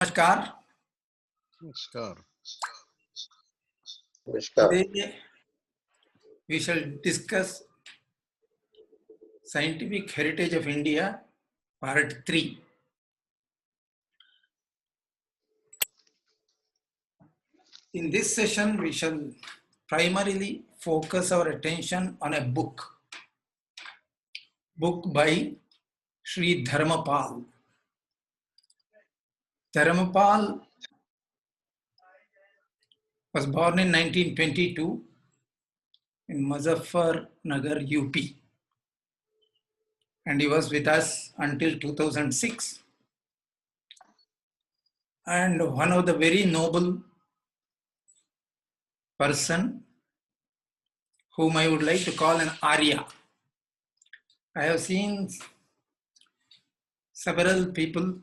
Namaskar. Namaskar. Today we shall discuss Scientific Heritage of India, Part 3. In this session, we shall primarily focus our attention on a book by Sri Dharmapal. Dharmapal was born in 1922 in Muzaffarnagar, UP, and he was with us until 2006. And one of the very noble person whom I would like to call an Arya. I have seen several people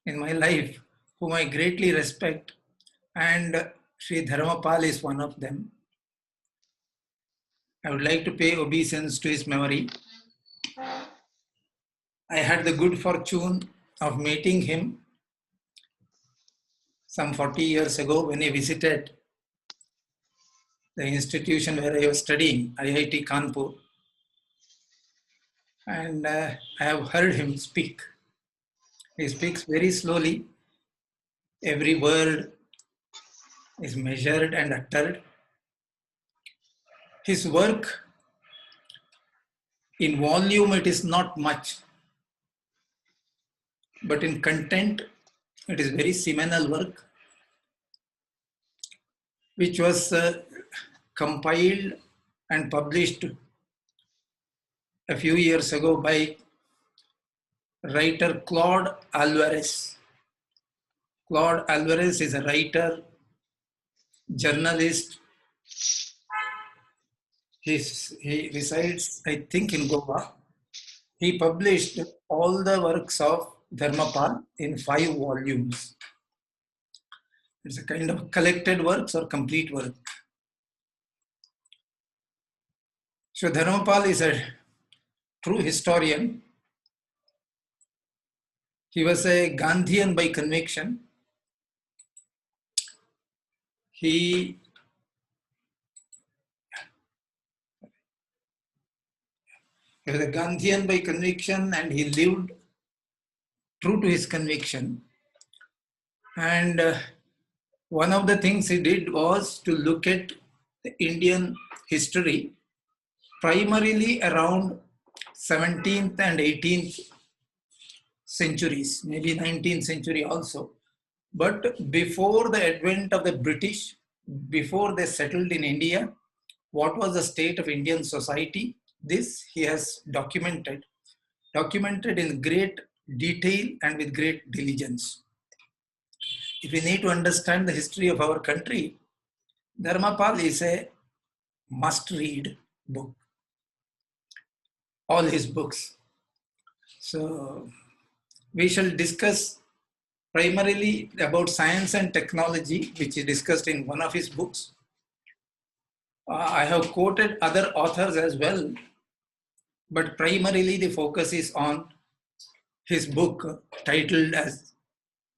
in my life whom I greatly respect, and Sri Dharmapal is one of them. I would like to pay obeisance to his memory. I had the good fortune of meeting him some 40 years ago when he visited the institution where I was studying, IIT Kanpur. And I have heard him speak. He speaks very slowly. Every word is measured and uttered. His work, in volume, it is not much, but in content, it is very seminal work, which was compiled and published a few years ago by writer Claude Alvarez. Claude Alvarez is a writer, journalist. He resides, I think, in Goa. He published all the works of Dharmapal in 5 volumes. It's a kind of collected works or complete work. So Dharmapal is a true historian. He was a Gandhian by conviction. He was a Gandhian by conviction, and he lived true to his conviction. And one of the things he did was to look at the Indian history primarily around 17th and 18th centuries, maybe 19th century also. But before the advent of the British, before they settled in India, what was the state of Indian society? This he has documented in great detail and with great diligence. If we need to understand the history of our country, Dharmapal is a must-read book. All his books. So we shall discuss primarily about science and technology, which is discussed in one of his books. I have quoted other authors as well, but primarily the focus is on his book titled as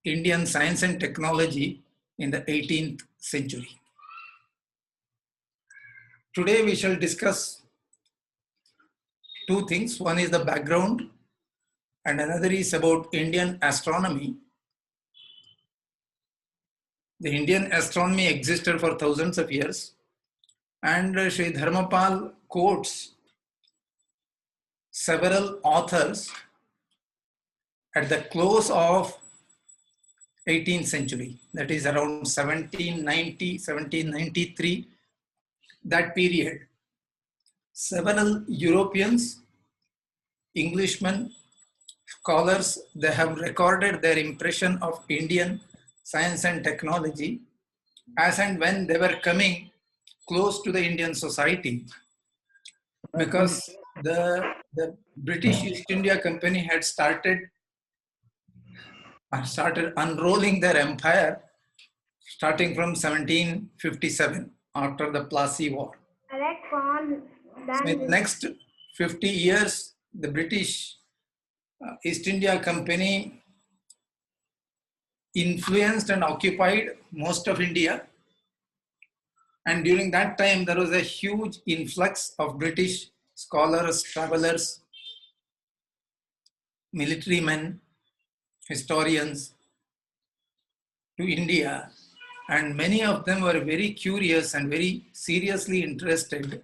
Indian Science and Technology in the 18th Century. Today we shall discuss 2 things. One is the background and another is about Indian astronomy. The Indian astronomy existed for thousands of years, and Sri Dharmapal quotes several authors at the close of 18th century, that is around 1790, 1793, that period. Several Europeans, Englishmen, scholars, they have recorded their impression of Indian science and technology as and when they were coming close to the Indian society, because the British East India Company had started unrolling their empire starting from 1757 after the Plassey War. So in the next 50 years, the British East India Company influenced and occupied most of India. And during that time, there was a huge influx of British scholars, travelers, military men, historians to India. And many of them were very curious and very seriously interested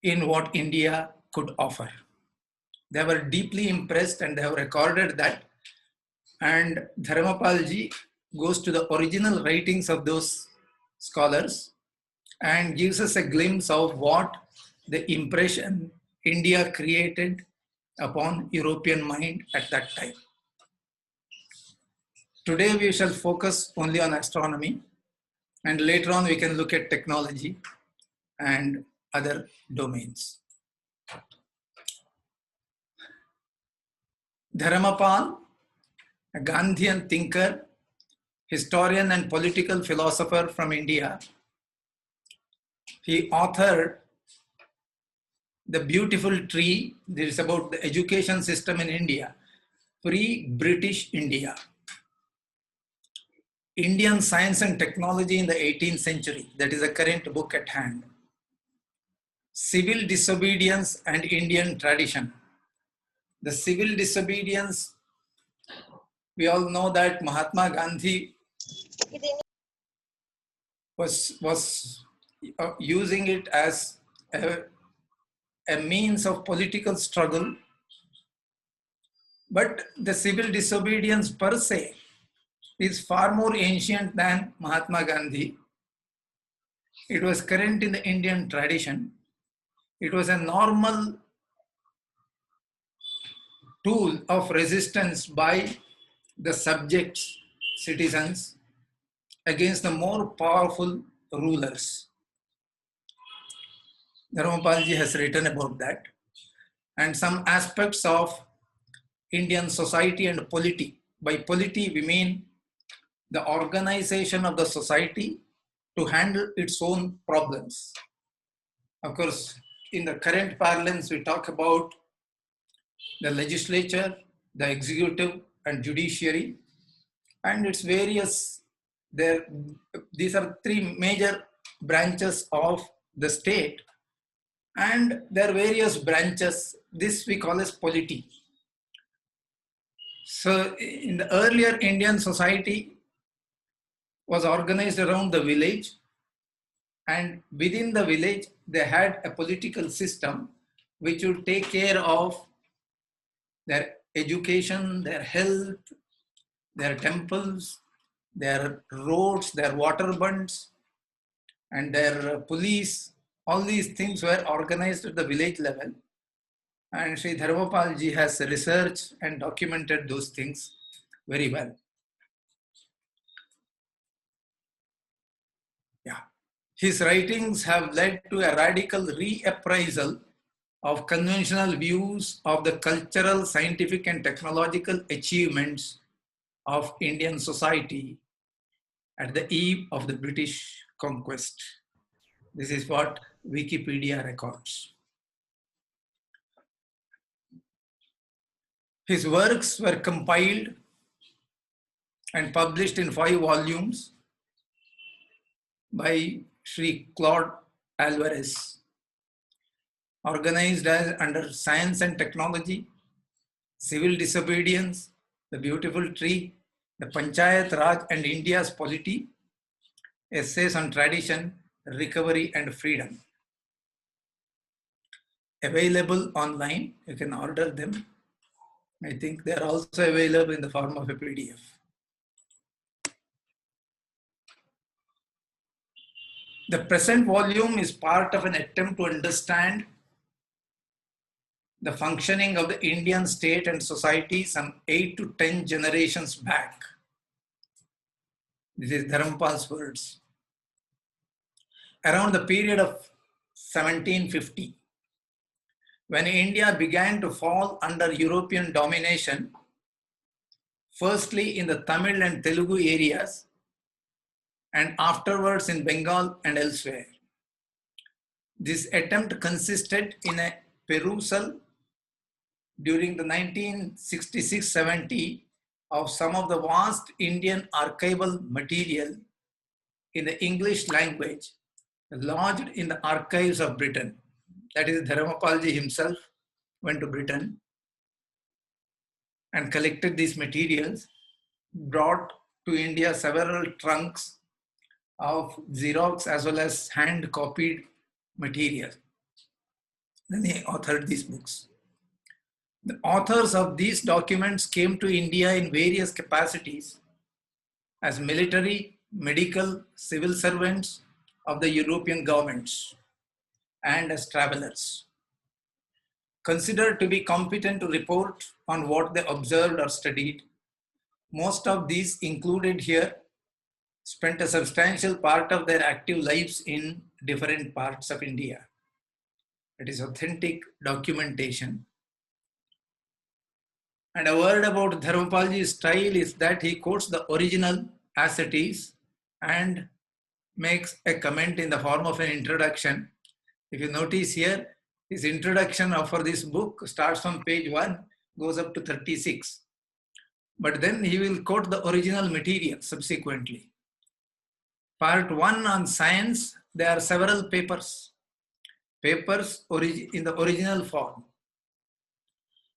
in what India could offer. They were deeply impressed and they have recorded that. And Dharmapalji goes to the original writings of those scholars and gives us a glimpse of what the impression India created upon European mind at that time. Today we shall focus only on astronomy, and later on we can look at technology and other domains. Dharmapal, a Gandhian thinker, historian and political philosopher from India, he authored The Beautiful Tree. This is about the education system in India, pre-British India. Indian Science and Technology in the 18th Century. That is the current book at hand. Civil Disobedience and Indian Tradition. The civil disobedience, we all know that Mahatma Gandhi was using it as a means of political struggle. But the civil disobedience per se is far more ancient than Mahatma Gandhi. It was current in the Indian tradition. It was a normal tool of resistance by the subjects, citizens, against the more powerful rulers. Dharmapalji has written about that. And some aspects of Indian society and polity. By polity, we mean the organization of the society to handle its own problems. Of course, in the current parlance, we talk about the legislature, the executive, and judiciary, and its various. These are three major branches of the state, and their various branches. This we call as polity. So, in the earlier Indian society, was organized around the village, and within the village they had a political system which would take care of their education, their health, their temples, their roads, their water bunds, and their police. All these things were organized at the village level, and Sri Dharmapalji has researched and documented those things very well. Yeah. His writings have led to a radical reappraisal of conventional views of the cultural, scientific, and technological achievements of Indian society at the eve of the British conquest. This is what Wikipedia records. His works were compiled and published in 5 volumes by Sri Claude Alvarez, organized as under Science and Technology, Civil Disobedience, The Beautiful Tree, The Panchayat Raj and India's Polity, Essays on Tradition, Recovery and Freedom. Available online, you can order them. I think they are also available in the form of a PDF. The present volume is part of an attempt to understand the functioning of the Indian state and society some 8 to 10 generations back. This is Dharmapal's words. Around the period of 1750, when India began to fall under European domination, firstly in the Tamil and Telugu areas, and afterwards in Bengal and elsewhere. This attempt consisted in a perusal during the 1966-70 of some of the vast Indian archival material in the English language lodged in the archives of Britain. That is, Dharmapalji himself went to Britain and collected these materials, brought to India several trunks of Xerox as well as hand copied material. Then he authored these books. The authors of these documents came to India in various capacities as military, medical, civil servants of the European governments and as travelers, considered to be competent to report on what they observed or studied. Most of these included here spent a substantial part of their active lives in different parts of India. It is authentic documentation. And a word about Dharmapalji's style is that he quotes the original as it is and makes a comment in the form of an introduction. If you notice here, his introduction for this book starts from page 1, goes up to 36. But then he will quote the original material subsequently. Part 1 on science, there are several papers in the original form.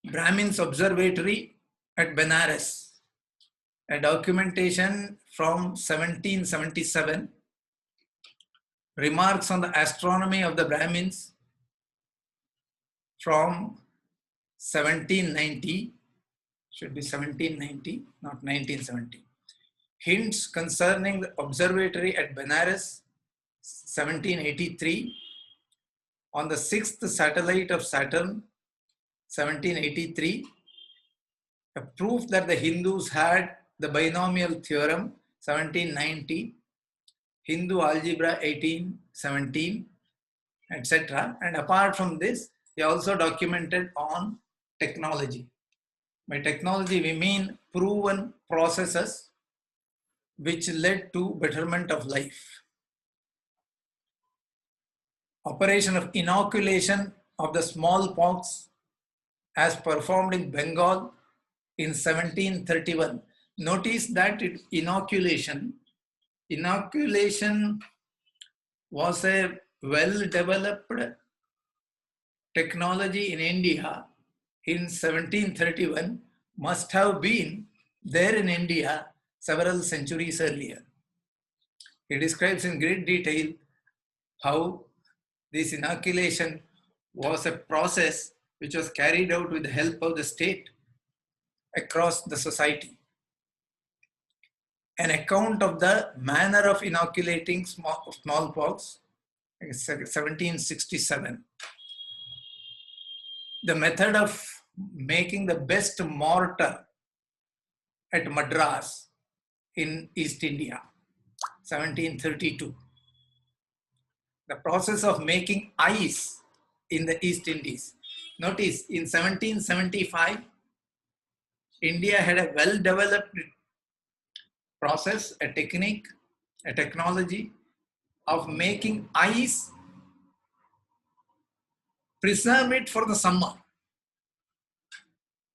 Brahmin's Observatory at Benares, a documentation from 1777. Remarks on the astronomy of the Brahmins from 1790, should be 1790, not 1970. Hints concerning the observatory at Benares, 1783. On the sixth satellite of Saturn, 1783. A proof that the Hindus had the binomial theorem, 1790. Hindu algebra, 1817, etc. And apart from this, he also documented on technology. By technology, we mean proven processes which led to betterment of life. Operation of inoculation of the smallpox as performed in Bengal in 1731. Notice that inoculation was a well-developed technology in India in 1731, must have been there in India several centuries earlier. He describes in great detail how this inoculation was a process which was carried out with the help of the state across the society. An account of the manner of inoculating smallpox, 1767. The method of making the best mortar at Madras in East India, 1732. The process of making ice in the East Indies. Notice in 1775, India had a well-developed process, a technique, a technology of making ice, preserve it for the summer.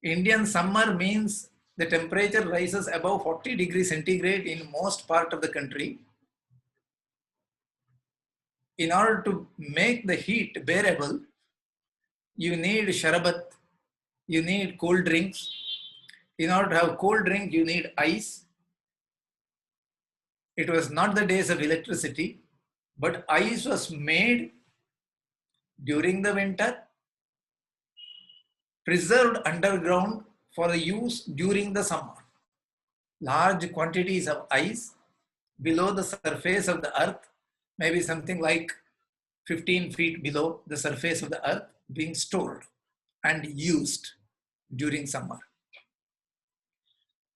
Indian summer means the temperature rises above 40 degrees centigrade in most part of the country. In order to make the heat bearable, you need sharabat, you need cold drinks. In order to have cold drink, you need ice. It was not the days of electricity, but ice was made during the winter, preserved underground for the use during the summer. Large quantities of ice below the surface of the earth, maybe something like 15 feet below the surface of the earth, being stored and used during summer.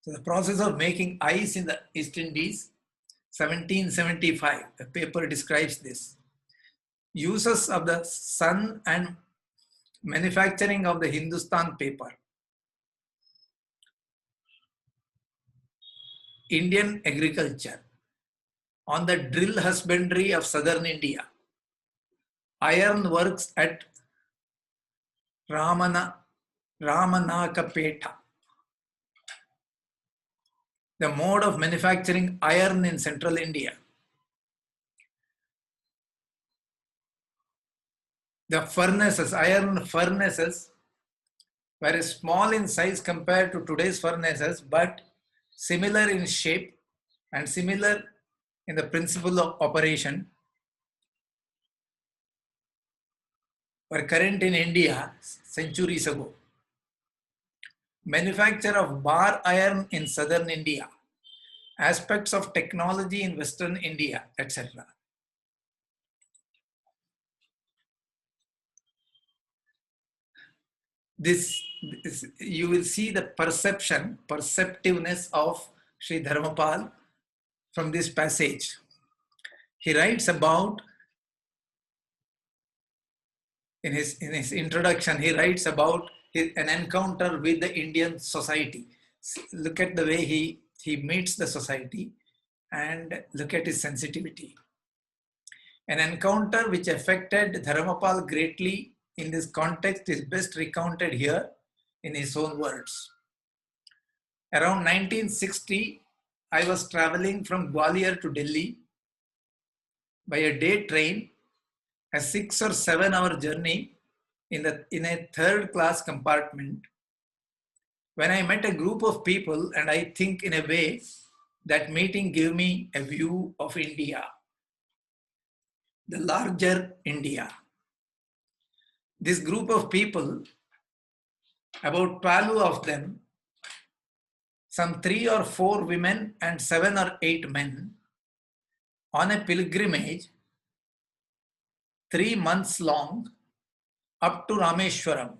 So the process of making ice in the East Indies, 1775, the paper describes this. Uses of the sun and manufacturing of the Hindustan paper. Indian agriculture. On the drill husbandry of southern India. Iron works at Ramanakapeta. the mode of manufacturing iron in central India. The furnaces, iron furnaces, were small in size compared to today's furnaces, but similar in shape and similar in the principle of operation, were current in India centuries ago. Manufacture of bar iron in southern India, aspects of technology in western India, etc. This, you will see the perceptiveness of Sri Dharmapal from this passage. He writes about, in his introduction, he writes about an encounter with the Indian society. Look at the way he meets the society and look at his sensitivity. An encounter which affected Dharmapal greatly in this context is best recounted here in his own words. Around 1960, I was traveling from Gwalior to Delhi by a day train, a 6 or 7 hour journey in a third class compartment, when I met a group of people, and I think in a way that meeting gave me a view of India, the larger India. This group of people, about 12 of them, some 3 or 4 women and 7 or 8 men, on a pilgrimage 3 months long up to Rameshwaram,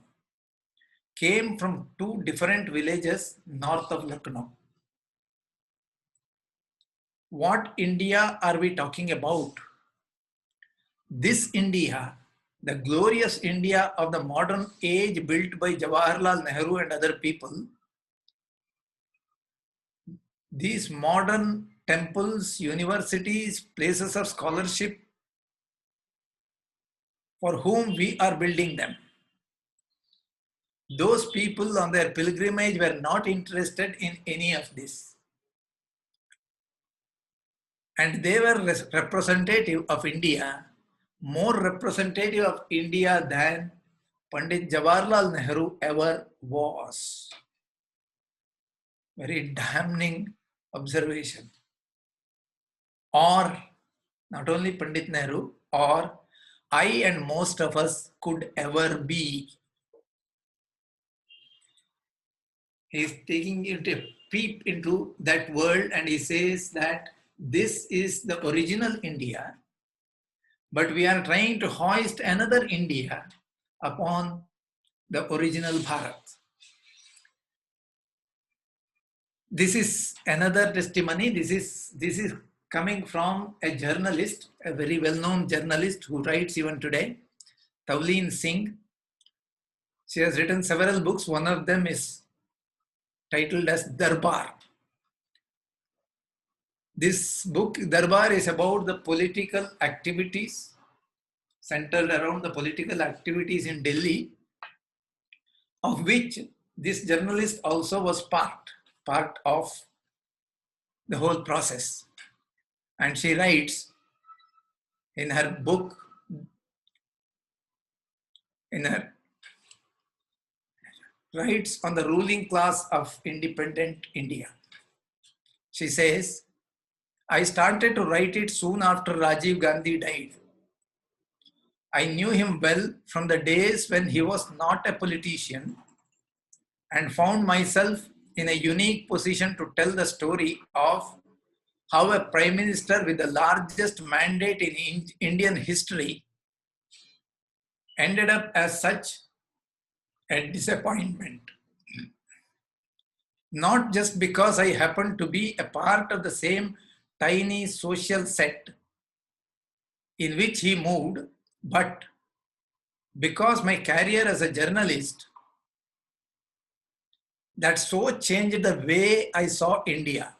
came from 2 different villages north of Lucknow. What India are we talking about? This India, the glorious India of the modern age built by Jawaharlal Nehru and other people, these modern temples, universities, places of scholarship, for whom we are building them. Those people on their pilgrimage were not interested in any of this. And they were representative of India, more representative of India than Pandit Jawaharlal Nehru ever was. Very damning observation. Or not only Pandit Nehru, or I and most of us could ever be. He's taking a peep into that world and he says that this is the original India, but we are trying to hoist another India upon the original Bharat. This is another testimony. This is coming from a journalist, a very well-known journalist who writes even today, Tawleen Singh. She has written several books. One of them is titled as Darbar. This book, Darbar, is about the political activities, centered around the political activities in Delhi, of which this journalist also was part of the whole process. And she writes in her book, writes on the ruling class of independent India. She says, I started to write it soon after Rajiv Gandhi died. I knew him well from the days when he was not a politician and found myself in a unique position to tell the story of how a prime minister with the largest mandate in Indian history ended up as such a disappointment. Not just because I happened to be a part of the same tiny social set in which he moved, but because my career as a journalist that so changed the way I saw India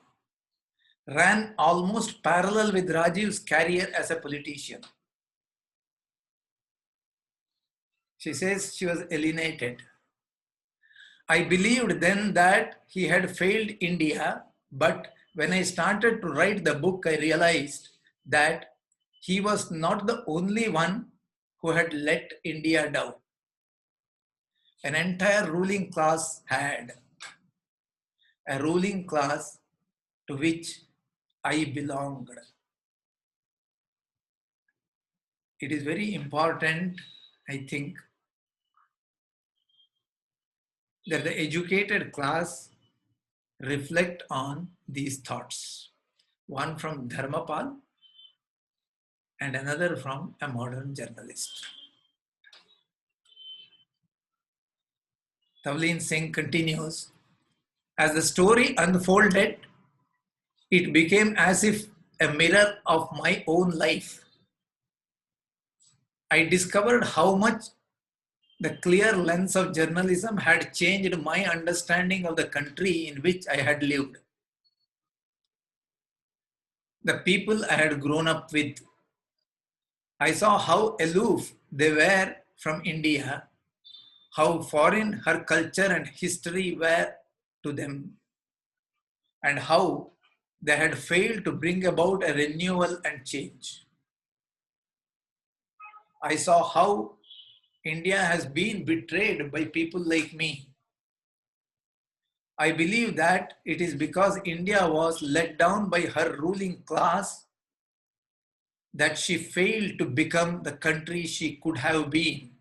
ran almost parallel with Rajiv's career as a politician. She says she was alienated. I believed then that he had failed India But when I started to write the book, I realized that he was not the only one who had let India down. An entire ruling class had, a ruling class to which I belonged. It is very important, I think, that the educated class reflect on these thoughts. One from Dharmapal and another from a modern journalist. Tavleen Singh continues, as the story unfolded, it became as if a mirror of my own life. I discovered how much the clear lens of journalism had changed my understanding of the country in which I had lived, the people I had grown up with. I saw how aloof they were from India, how foreign her culture and history were to them, and how they had failed to bring about a renewal and change. I saw how India has been betrayed by people like me. I believe that it is because India was let down by her ruling class that she failed to become the country she could have been.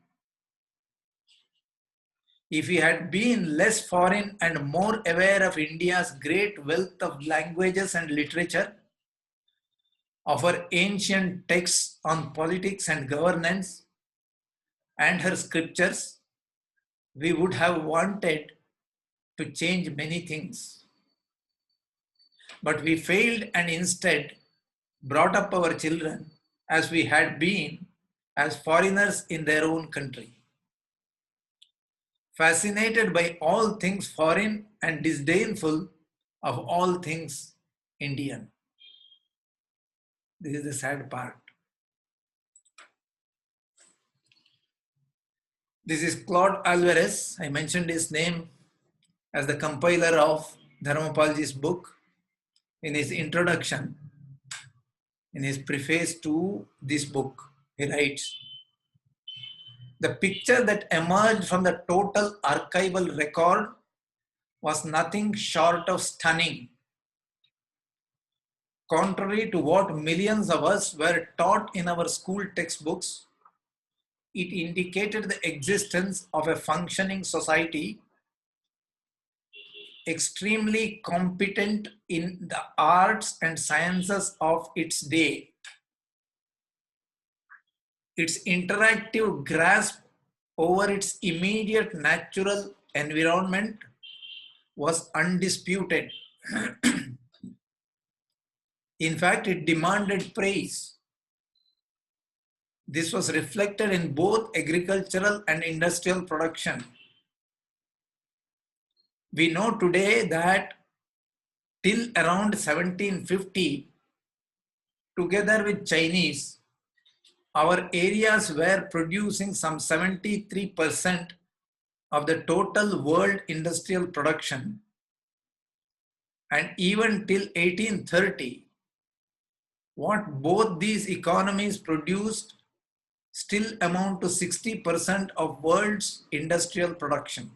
If we had been less foreign and more aware of India's great wealth of languages and literature, of her ancient texts on politics and governance, and her scriptures, we would have wanted to change many things. But we failed and instead brought up our children as we had been, as foreigners in their own country, fascinated by all things foreign and disdainful of all things Indian. This is the sad part. This is Claude Alvarez. I mentioned his name as the compiler of Dharmapalji's book. In his introduction, in his preface to this book, he writes, the picture that emerged from the total archival record was nothing short of stunning. Contrary to what millions of us were taught in our school textbooks, it indicated the existence of a functioning society extremely competent in the arts and sciences of its day. Its interactive grasp over its immediate natural environment was undisputed. In fact, it demanded praise. This was reflected in both agricultural and industrial production. We know today that till around 1750, together with Chinese, our areas were producing some 73% of the total world industrial production. And even till 1830, what both these economies produced still amount to 60% of world's industrial production.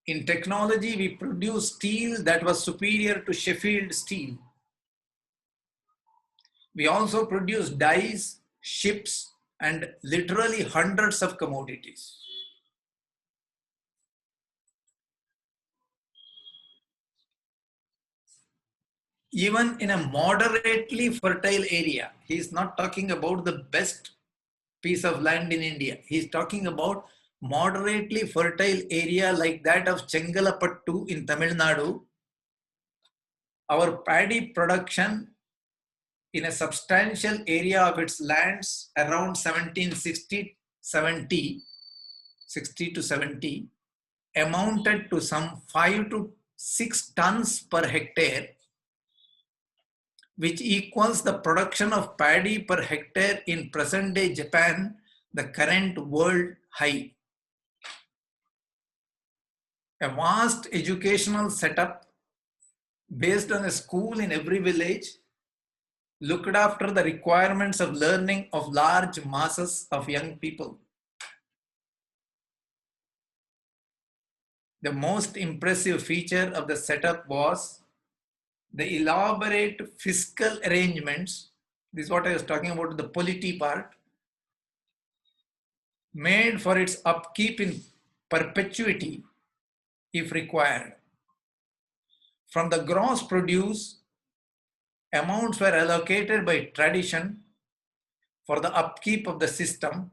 In technology, we produced steel that was superior to Sheffield steel. We also produced dyes, ships, and literally hundreds of commodities. Even in a moderately fertile area, he is not talking about the best piece of land in India. He is talking about moderately fertile area like that of Chengalapattu in Tamil Nadu. Our paddy production in a substantial area of its lands around 1760, 60 to 70 amounted to some 5 to 6 tons per hectare, which equals the production of paddy per hectare in present day Japan, the current world high. A vast educational setup based on a school in every village looked after the requirements of learning of large masses of young people. The most impressive feature of the setup was the elaborate fiscal arrangements. This is what I was talking about, the polity part, made for its upkeep in perpetuity if required. From the gross produce, amounts were allocated by tradition for the upkeep of the system.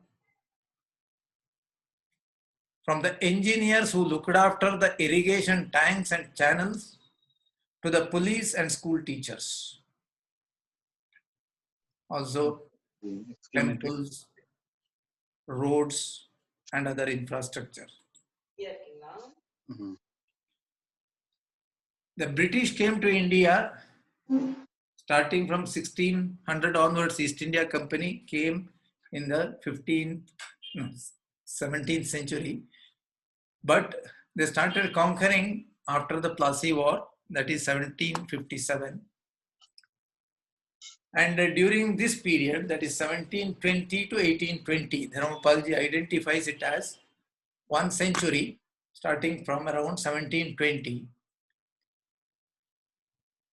From the engineers who looked after the irrigation tanks and channels to the police and school teachers. Also, Explanatory. temples, roads, and other infrastructure. Mhm. The British came to India starting from 1600 onwards. East India Company came in the 17th century, but they started conquering after the Plassey War, that is 1757. And during this period, that is 1720 to 1820, Dharmapalji identifies it as 1 century, starting from around 1720.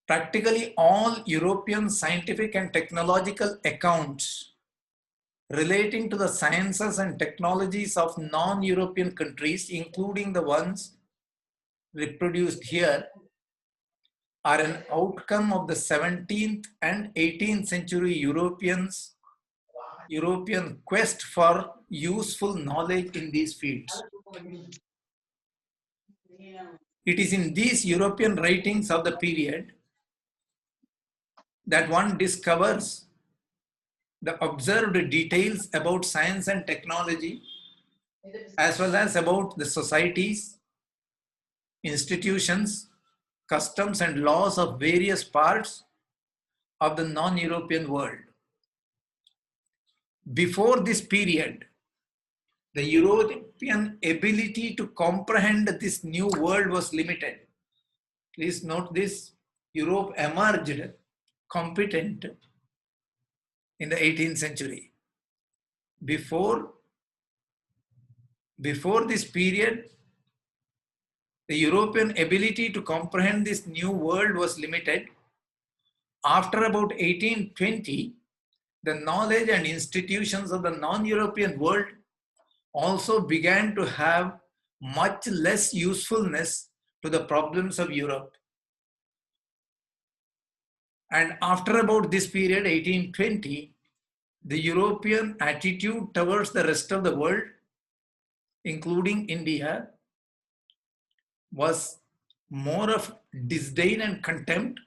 Practically all European scientific and technological accounts relating to the sciences and technologies of non-European countries, including the ones reproduced here, are an outcome of the 17th and 18th century European quest for useful knowledge in these fields. It is in these European writings of the period that one discovers the observed details about science and technology, as well as about the societies, institutions, customs, and laws of various parts of the non-European world. Before this period, the European ability to comprehend this new world was limited. Please note this: Europe emerged competent in the 18th century. Before this period, the European ability to comprehend this new world was limited. After about 1820, the knowledge and institutions of the non-European world also began to have much less usefulness to the problems of Europe. And after about this period, 1820, the European attitude towards the rest of the world, including India, was more of disdain and contempt.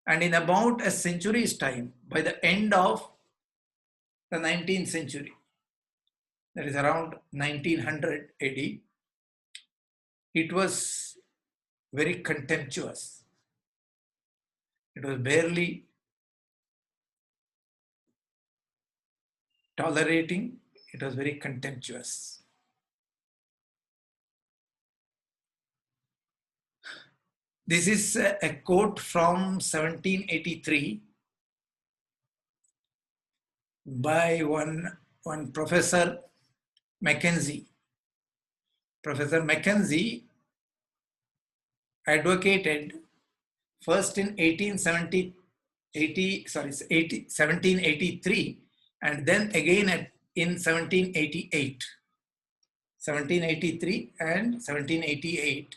And in about a century's time, by the end of the 19th century, that is around 1900 AD, it was very contemptuous. It was barely tolerating, it was very contemptuous. This is a quote from 1783 by one Professor Mackenzie. Professor Mackenzie advocated first in 1783 and then again in 1788. 1783 and 1788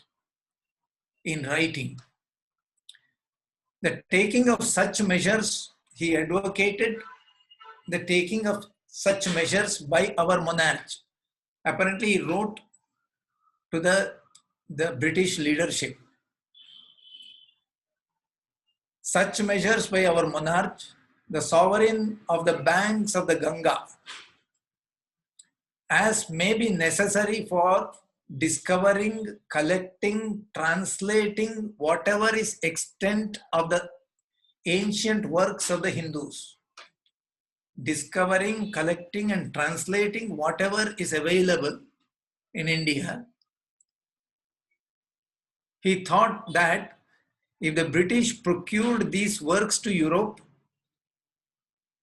in writing. The taking of such measures, he advocated the taking of such measures by our monarch. Apparently, he wrote to the British leadership. Such measures by our monarch, the sovereign of the banks of the Ganga, as may be necessary for discovering, collecting, translating whatever is extent of the ancient works of the Hindus. Discovering, collecting, and translating whatever is available in India He thought that if the British procured these works to Europe,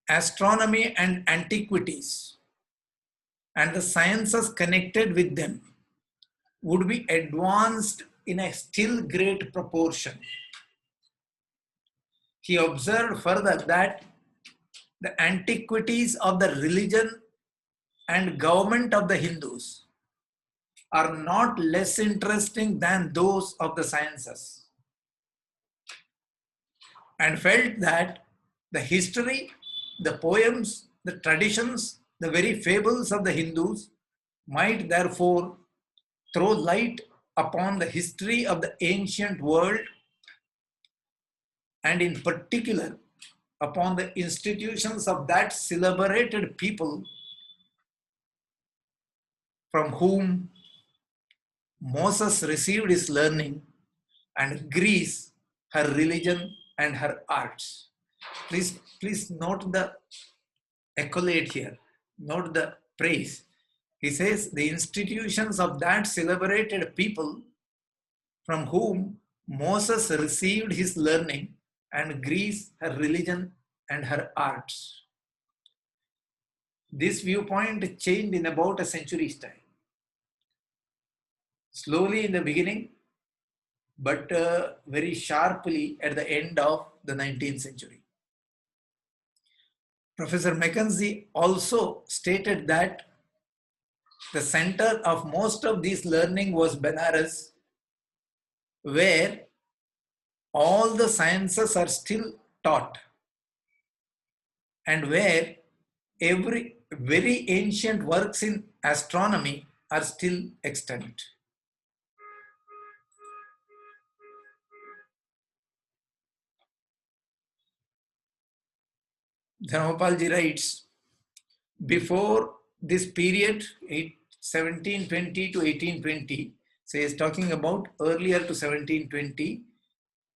astronomy and antiquities, and the sciences connected with them would be advanced in a still great proportion. He observed further that the antiquities of the religion and government of the Hindus are not less interesting than those of the sciences, and felt that the history, the poems, the traditions, the very fables of the Hindus might therefore throw light upon the history of the ancient world, and in particular upon the institutions of that celebrated people from whom Moses received his learning, and Greece her religion and her arts. Please note the accolade here, note the praise. He says the institutions of that celebrated people from whom Moses received his learning, and Greece her religion and her arts. This viewpoint changed in about a century's time. Slowly in the beginning, but very sharply at the end of the 19th century. Professor Mackenzie also stated that the center of most of this learning was Benares, where all the sciences are still taught and where every very ancient works in astronomy are still extant. Dharmapalji writes, before this period, 1720 to 1820, says talking about earlier to 1720,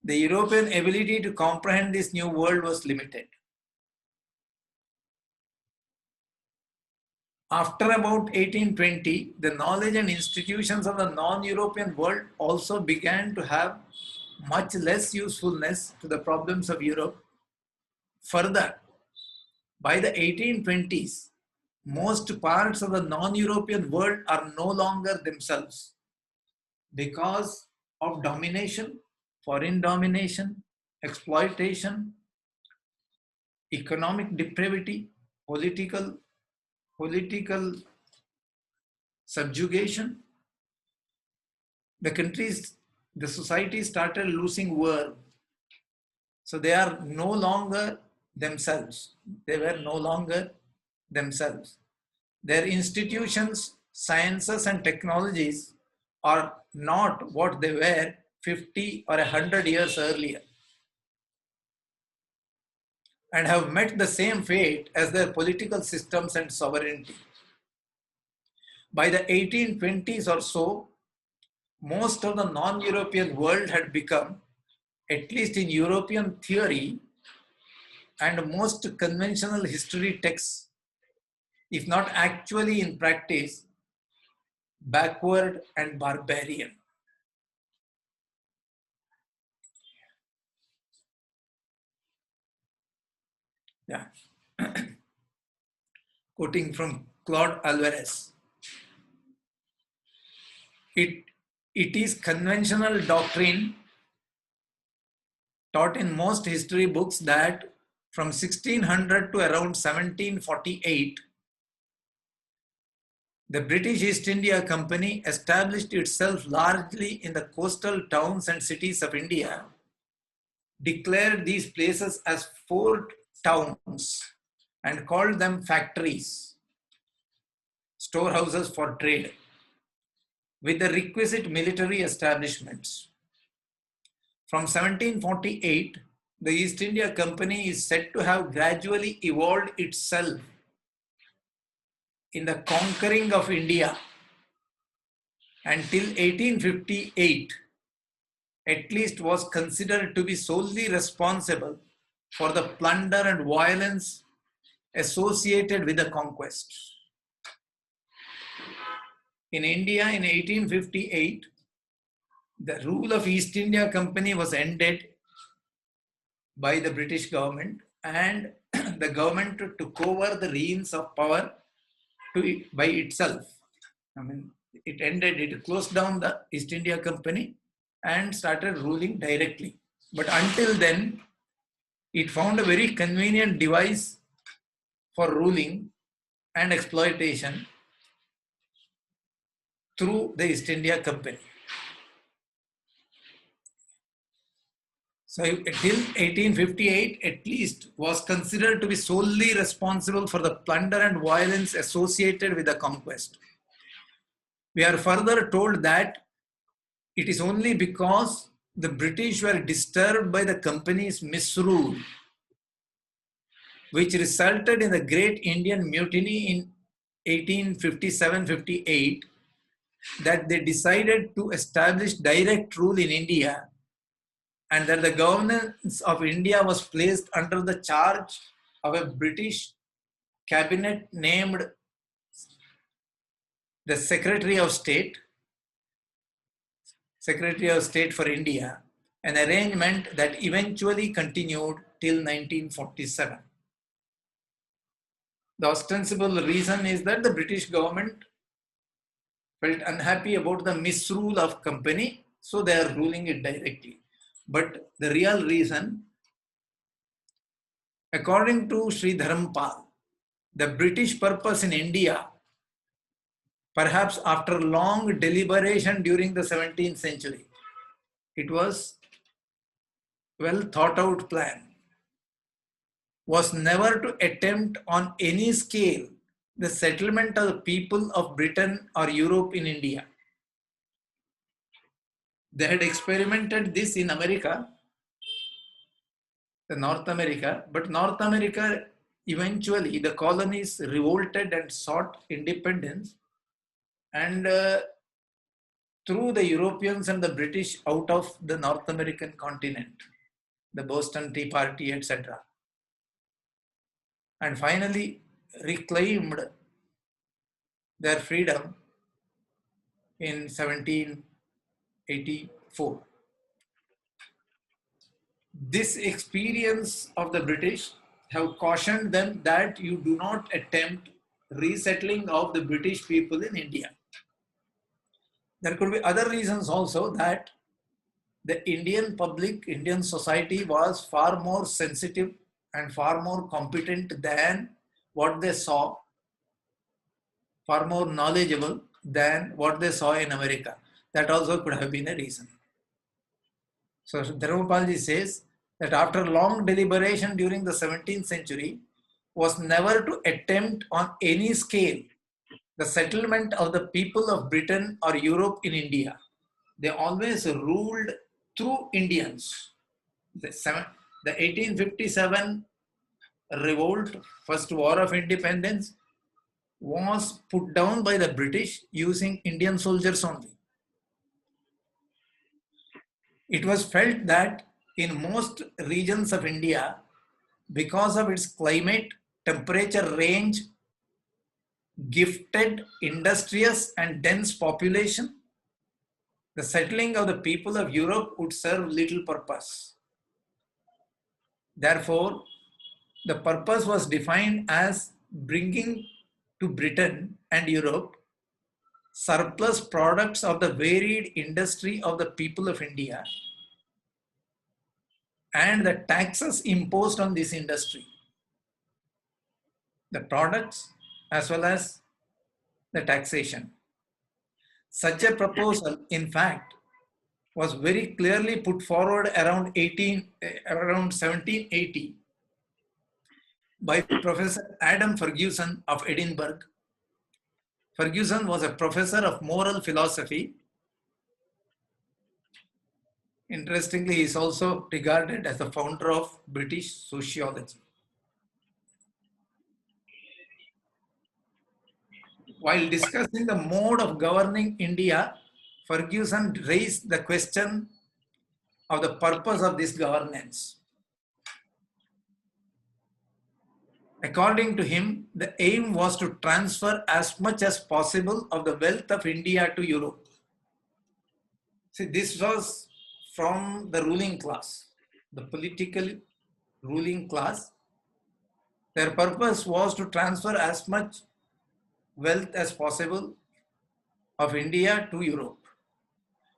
the European ability to comprehend this new world was limited. After about 1820, the knowledge and institutions of the non-European world also began to have much less usefulness to the problems of Europe. Further, by the 1820s, most parts of the non-European world are no longer themselves because of domination, foreign domination, exploitation, economic depravity, political subjugation. The society started losing worth. So they are no longer themselves. They were no longer themselves. Their institutions, sciences, and technologies are not what they were 50 or 100 years earlier, and have met the same fate as their political systems and sovereignty. By the 1820s or so, most of the non-European world had become, at least in European theory and most conventional history texts, if not actually in practice, backward and barbarian. Yeah. Quoting from Claude Alvarez, it is conventional doctrine taught in most history books that from 1600 to around 1748, the British East India Company established itself largely in the coastal towns and cities of India, declared these places as fort towns, and called them factories, storehouses for trade, with the requisite military establishments. From 1748, the East India Company is said to have gradually evolved itself in the conquering of India until 1858, at least was considered to be solely responsible for the plunder and violence associated with the conquest. In India in 1858, the rule of East India Company was ended by the British government, and the government took over the reins of power by itself. I mean, it closed down the East India Company and started ruling directly. But until then, it found a very convenient device for ruling and exploitation through the East India Company. So till 1858, at least, was considered to be solely responsible for the plunder and violence associated with the conquest. We are further told that it is only because the British were disturbed by the company's misrule, which resulted in the Great Indian Mutiny in 1857-58, that they decided to establish direct rule in India, and that the governance of India was placed under the charge of a British cabinet named the Secretary of State for India, an arrangement that eventually continued till 1947. The ostensible reason is that the British government felt unhappy about the misrule of company, so they are ruling it directly. But the real reason, according to Sri Dharampal, the British purpose in India, perhaps after long deliberation during the 17th century, it was well thought out plan, was never to attempt on any scale the settlement of the people of Britain or Europe in India. They had experimented this in America, North America, but North America, eventually the colonies revolted and sought independence, and threw the Europeans and the British out of the North American continent, the Boston Tea Party, etc. And finally reclaimed their freedom in 1784. This experience of the British have cautioned them that you do not attempt resettling of the British people in India. There could be other reasons also, that the Indian public, Indian society was far more sensitive and far more competent than what they saw, far more knowledgeable than what they saw in America. That also could have been a reason. So Dharmapalji says that after long deliberation during the 17th century, was never to attempt on any scale the settlement of the people of Britain or Europe in India. They always ruled through Indians. The 1857 revolt, first war of independence, was put down by the British using Indian soldiers only. It was felt that in most regions of India, because of its climate, temperature range, gifted, industrious, and dense population, the settling of the people of Europe would serve little purpose. Therefore, the purpose was defined as bringing to Britain and Europe surplus products of the varied industry of the people of India and the taxes imposed on this industry, the products as well as the taxation. Such a proposal, in fact, was very clearly put forward around 1780 by Professor Adam Ferguson of Edinburgh. Ferguson was a professor of moral philosophy. Interestingly, he is also regarded as the founder of British sociology. While discussing the mode of governing India, Ferguson raised the question of the purpose of this governance. According to him, the aim was to transfer as much as possible of the wealth of India to Europe. See, this was from the ruling class, the political ruling class. Their purpose was to transfer as much wealth as possible of India to Europe.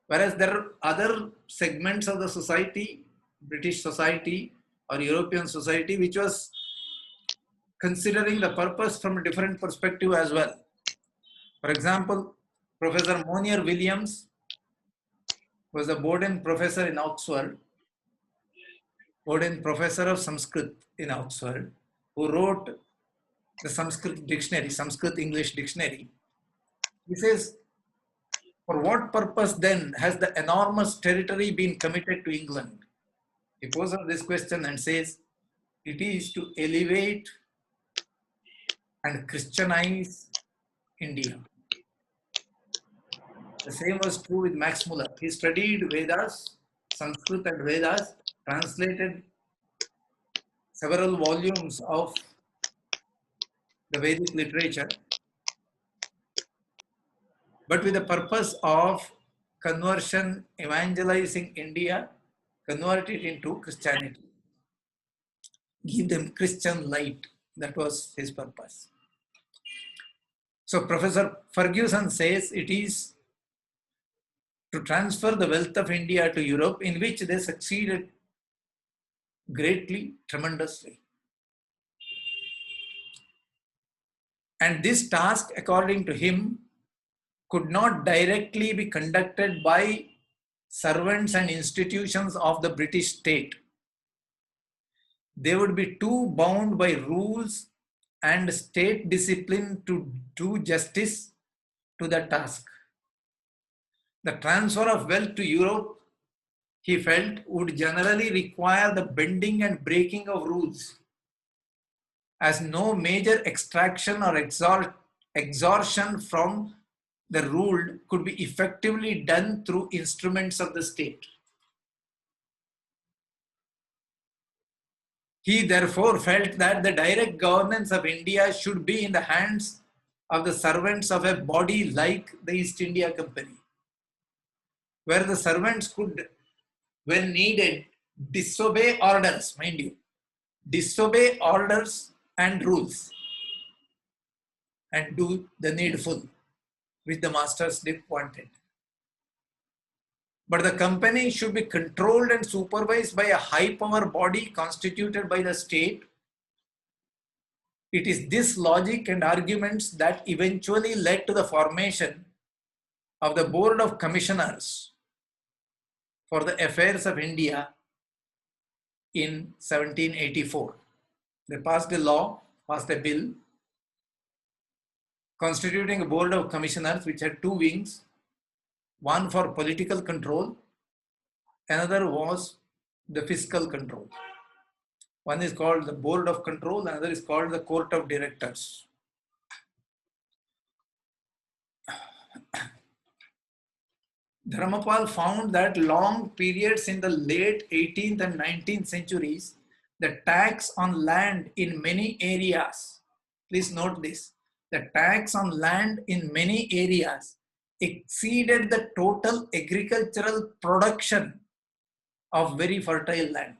Whereas there are other segments of the society, British society or European society, which was considering the purpose from a different perspective as well. For example, Professor Monier Williams was a Bowdoin professor in Oxford, Bowdoin professor of Sanskrit in Oxford, who wrote the Sanskrit dictionary, Sanskrit English dictionary. He says, for what purpose then has the enormous territory been committed to England? He poses this question and says, it is to elevate and Christianize India. The same was true with Max Muller. He studied Vedas, Sanskrit and Vedas, translated several volumes of the Vedic literature, but with the purpose of conversion, evangelizing India, convert it into Christianity, give them Christian light. That was his purpose. So Professor Ferguson says it is to transfer the wealth of India to Europe, in which they succeeded greatly, tremendously. And this task, according to him, could not directly be conducted by servants and institutions of the British state. They would be too bound by rules and state discipline to do justice to the task. The transfer of wealth to Europe, he felt, would generally require the bending and breaking of rules, as no major extraction or extortion from the ruled could be effectively done through instruments of the state. He therefore felt that the direct governance of India should be in the hands of the servants of a body like the East India Company, where the servants could, when needed, disobey orders, mind you, disobey orders and rules and do the needful, which the masters wanted. But the company should be controlled and supervised by a high power body constituted by the state. It is this logic and arguments that eventually led to the formation of the Board of Commissioners for the Affairs of India in 1784. They passed a law, passed a bill, constituting a Board of Commissioners which had two wings, one for political control, another was the fiscal control. One is called the Board of Control, another is called the Court of Directors. Dharmapal found that long periods in the late 18th and 19th centuries, the tax on land in many areas, please note this, the tax on land in many areas exceeded the total agricultural production of very fertile land.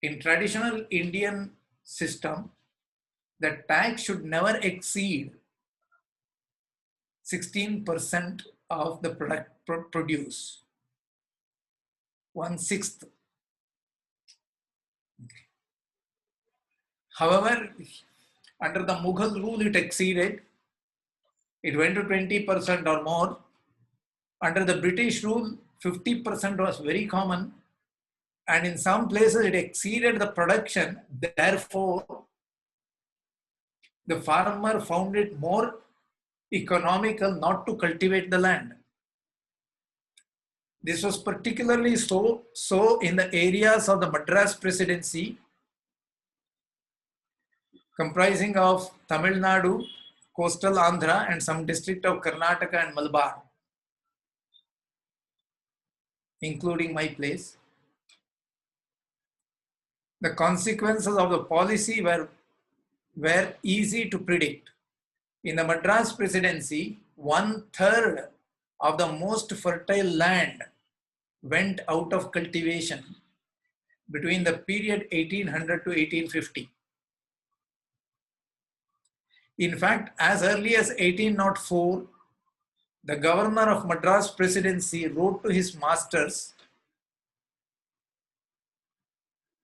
In traditional Indian system, the tax should never exceed 16% of the produce, 1/6. However, under the Mughal rule, it exceeded. It went to 20% or more. Under the British rule, 50% was very common. And in some places, it exceeded the production. Therefore, the farmer found it more economical not to cultivate the land. This was particularly so in the areas of the Madras Presidency, comprising of Tamil Nadu, coastal Andhra, and some district of Karnataka and Malabar, including my place. The consequences of the policy were easy to predict. In the Madras Presidency, 1/3 of the most fertile land went out of cultivation between the period 1800 to 1850. In fact, as early as 1804, the governor of Madras Presidency wrote to his masters,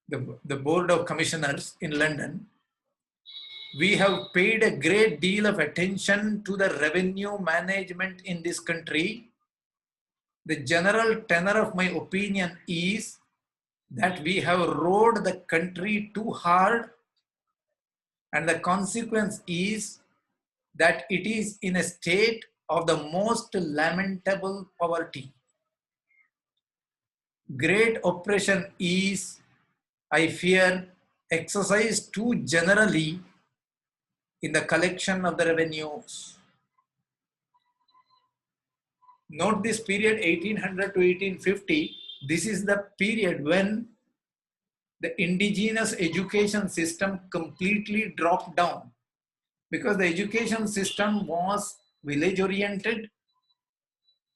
the Board of Commissioners in London, "We have paid a great deal of attention to the revenue management in this country. The general tenor of my opinion is that we have rode the country too hard, and the consequence is that it is in a state of the most lamentable poverty. Great oppression is, I fear, exercised too generally in the collection of the revenues." Note this period 1800 to 1850. This is the period when the indigenous education system completely dropped down, because the education system was village oriented.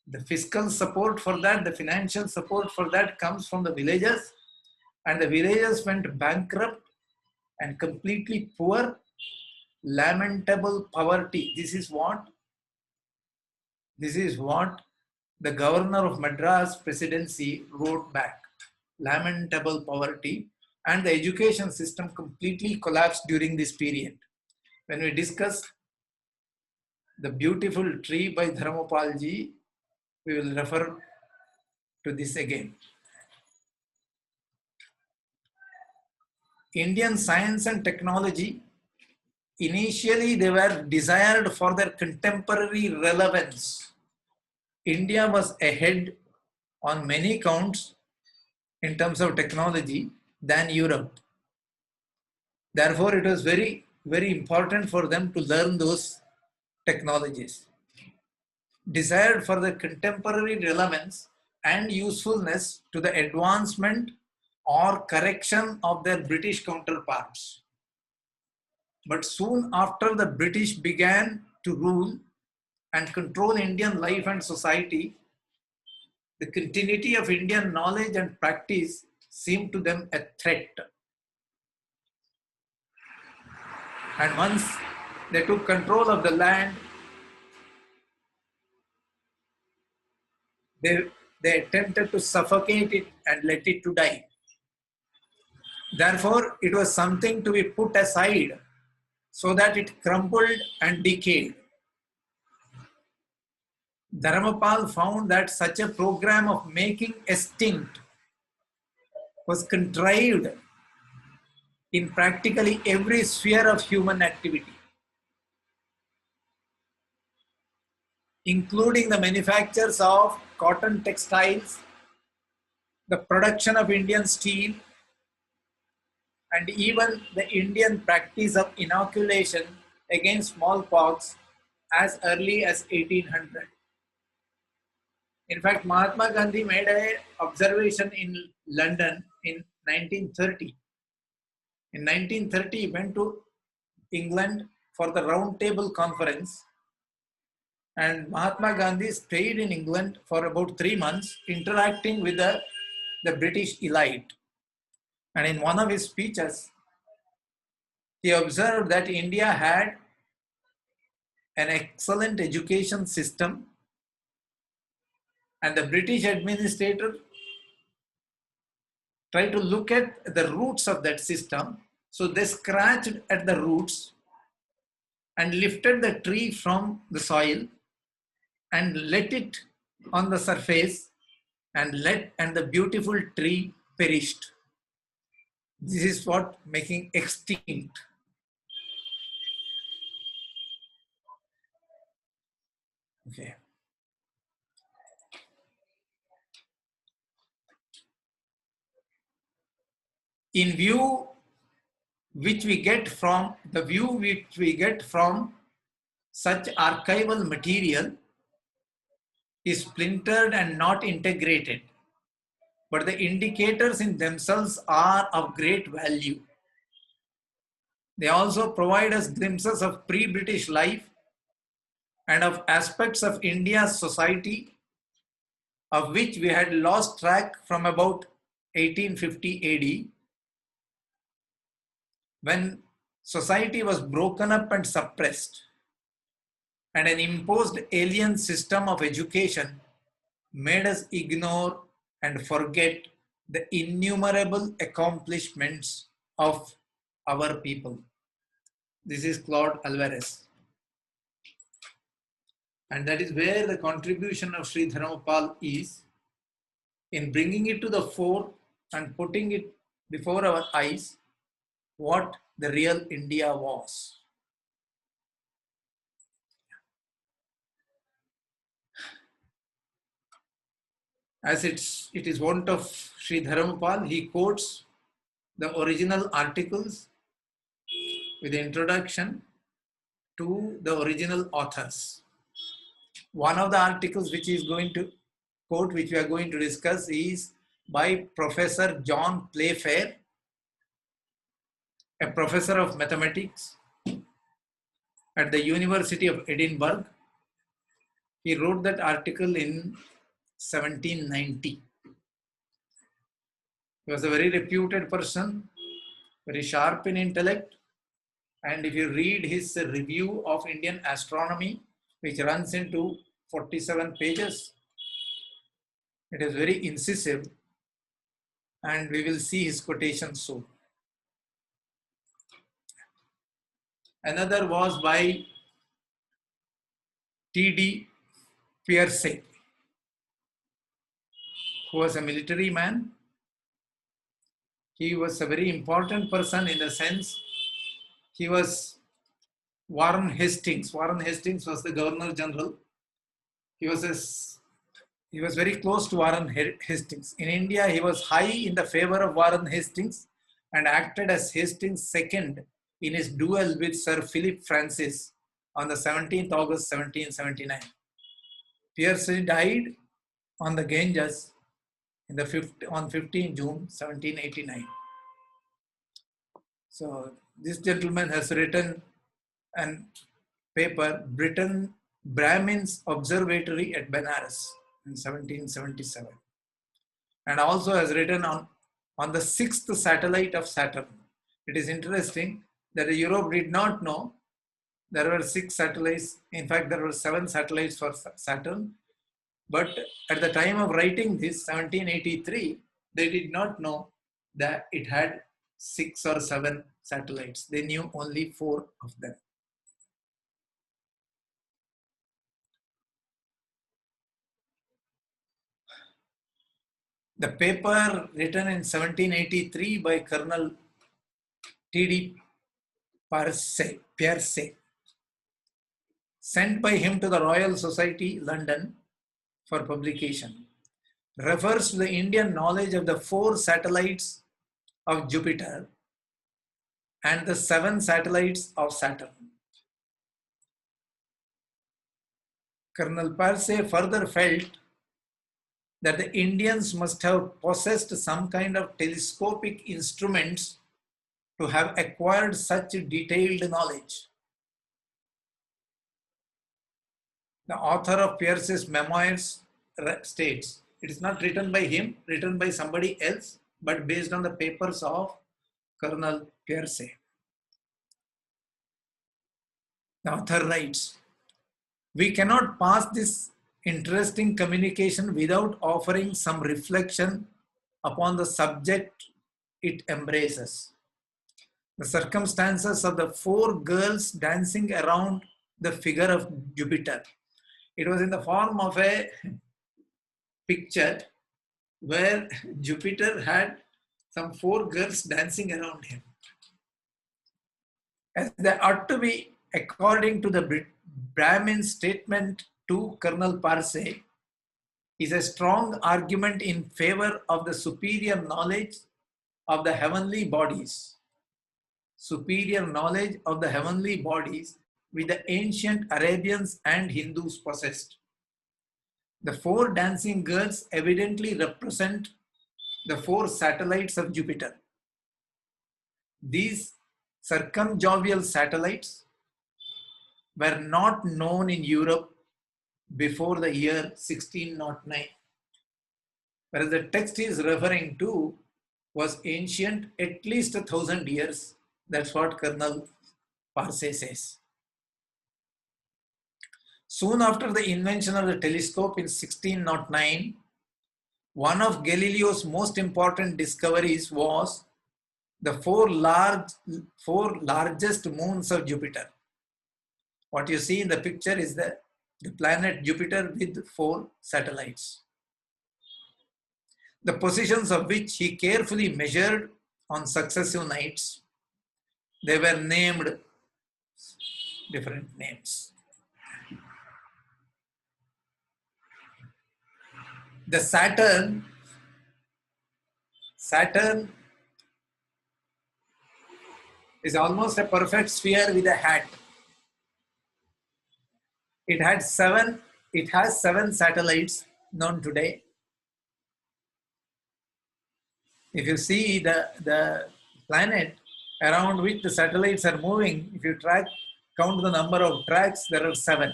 The fiscal support for that, the financial support for that comes from the villages, and the villages went bankrupt and completely poor, lamentable poverty. This is what the governor of Madras Presidency wrote back. Lamentable poverty, and the education system completely collapsed during this period. When we discuss The Beautiful Tree by Dharmopalji, we will refer to this again. Indian science and technology, initially they were desired for their contemporary relevance. India was ahead on many counts in terms of technology than Europe. Therefore, it was very, very important for them to learn those technologies. Desired for their contemporary relevance and usefulness to the advancement or correction of their British counterparts. But soon after the British began to rule and control Indian life and society, the continuity of Indian knowledge and practice seemed to them a threat. And once they took control of the land, they attempted to suffocate it and let it to die. Therefore, it was something to be put aside so that it crumbled and decayed. Dharmapal found that such a program of making extinct was contrived in practically every sphere of human activity, including the manufactures of cotton textiles, the production of Indian steel, and even the Indian practice of inoculation against smallpox as early as 1800. In fact, Mahatma Gandhi made an observation in London in 1930. In 1930, he went to England for the Round Table Conference, and Mahatma Gandhi stayed in England for about 3 months, interacting with the British elite. And in one of his speeches, he observed that India had an excellent education system, and the British administrator tried to look at the roots of that system. So they scratched at the roots and lifted the tree from the soil and let it on the surface, and the beautiful tree perished. This is what making extinct. Okay. In view which we get from such archival material is splintered and not integrated, but the indicators in themselves are of great value. They also provide us glimpses of pre-British life and of aspects of India's society of which we had lost track from about 1850 AD, when society was broken up and suppressed, and an imposed alien system of education made us ignore and forget the innumerable accomplishments of our people. This is Claude Alvarez. And that is where the contribution of Sri Dharmapal is in bringing it to the fore and putting it before our eyes what the real India was. As it is wont of Sri Dharmapal, he quotes the original articles with the introduction to the original authors. One of the articles which he is going to quote, which we are going to discuss, is by Professor John Playfair, a professor of mathematics at the University of Edinburgh. He wrote that article in 1790. He was a very reputed person, very sharp in intellect. And if you read his review of Indian astronomy, which runs into 47 pages, it is very incisive, and we will see his quotation soon. Another was by T.D. Pierce, who was a military man. He was a very important person in the sense he was Warren Hastings. Warren Hastings was the Governor General. He was very close to Warren Hastings. In India, he was high in the favor of Warren Hastings and acted as Hastings' second in his duel with Sir Philip Francis on the 17th August 1779. Pierce died on the Ganges on 15 June 1789. So this gentleman has written a paper, Britain Brahmin's Observatory at Benares in 1777, and also has written on the sixth satellite of Saturn. It is interesting that Europe did not know there were 6 satellites. In fact, there were 7 satellites for Saturn. But at the time of writing this, 1783, they did not know that it had 6 or 7 satellites. They knew only 4 of them. The paper written in 1783 by Colonel T.D. Pierce, sent by him to the Royal Society, London, for publication, refers to the Indian knowledge of the 4 satellites of Jupiter and the 7 satellites of Saturn. Colonel Pierce further felt that the Indians must have possessed some kind of telescopic instruments to have acquired such detailed knowledge. The author of Pierce's memoirs states, it is not written by him, written by somebody else, but based on the papers of Colonel Pierce. The author writes, we cannot pass this interesting communication without offering some reflection upon the subject it embraces. The circumstances of the 4 girls dancing around the figure of Jupiter. It was in the form of a picture where Jupiter had some 4 girls dancing around him. As they ought to be, according to the Brahmin statement to Colonel Pierce, is a strong argument in favor of the superior knowledge of the heavenly bodies. Superior knowledge of the heavenly bodies which the ancient Arabians and Hindus possessed. The 4 dancing girls evidently represent the 4 satellites of Jupiter. These circumjovial satellites were not known in Europe before the year 1609. Whereas the text is referring to was ancient at least 1,000 years. That's what Colonel Parse says. Soon after the invention of the telescope in 1609, one of Galileo's most important discoveries was the four largest moons of Jupiter. What you see in the picture is the planet Jupiter with 4 satellites, the positions of which he carefully measured on successive nights. They were named different names. The Saturn is almost a perfect sphere with a hat. It has 7 satellites known today. If you see the planet around which the satellites are moving, if you count the number of tracks, there are 7.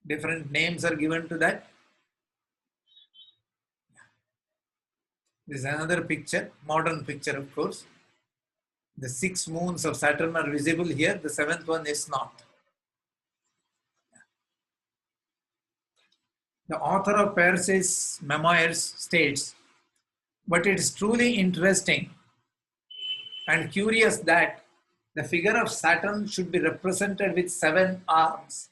Different names are given to that. This is another picture, modern picture, of course. The 6 moons of Saturn are visible here. The 7th one is not. The author of Parse's memoirs states, but it is truly interesting and curious that the figure of Saturn should be represented with 7 arms.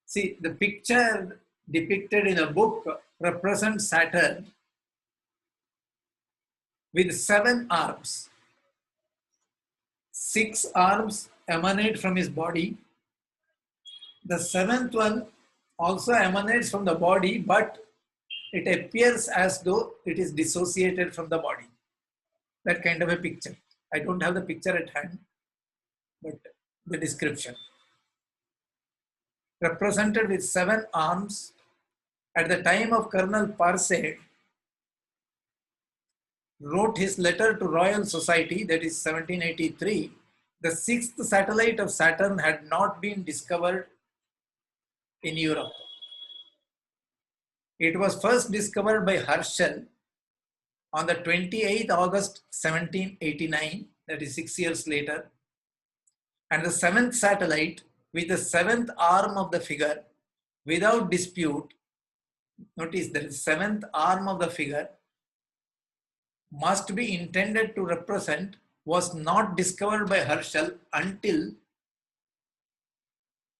See, the picture depicted in a book represents Saturn with 7 arms. 6 arms emanate from his body. The 7th one also emanates from the body, but it appears as though it is dissociated from the body. That kind of a picture. I don't have the picture at hand, but the description. Represented with 7 arms, at the time of Colonel Parse wrote his letter to Royal Society, that is 1783, the 6th satellite of Saturn had not been discovered in Europe. It was first discovered by Herschel on the 28th August 1789, that is 6 years later, and the 7th satellite with the 7th arm of the figure, without dispute, notice that the 7th arm of the figure must be intended to represent, was not discovered by Herschel until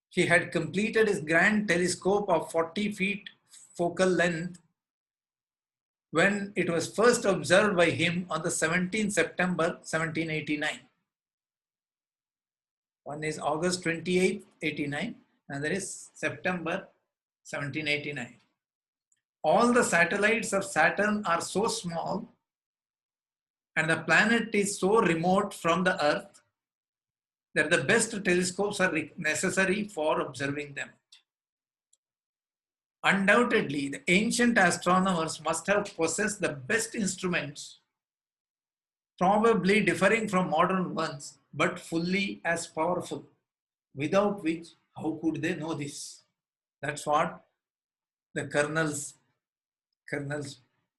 he had completed his grand telescope of 40 feet focal length, when it was first observed by him on the 17th September 1789. One is August 28th, 89, and there is September 1789. All the satellites of Saturn are so small and the planet is so remote from the Earth that the best telescopes are necessary for observing them. Undoubtedly, the ancient astronomers must have possessed the best instruments, probably differing from modern ones, but fully as powerful, without which, how could they know this? That's what the colonel's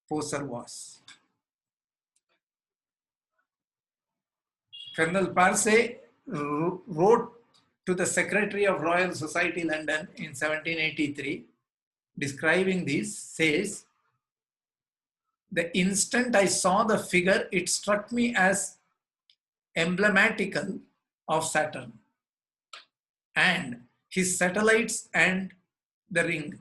poser was. Colonel Parse wrote to the Secretary of Royal Society, London in 1783, describing this, says, the instant I saw the figure, it struck me as emblematical of Saturn and his satellites and the ring.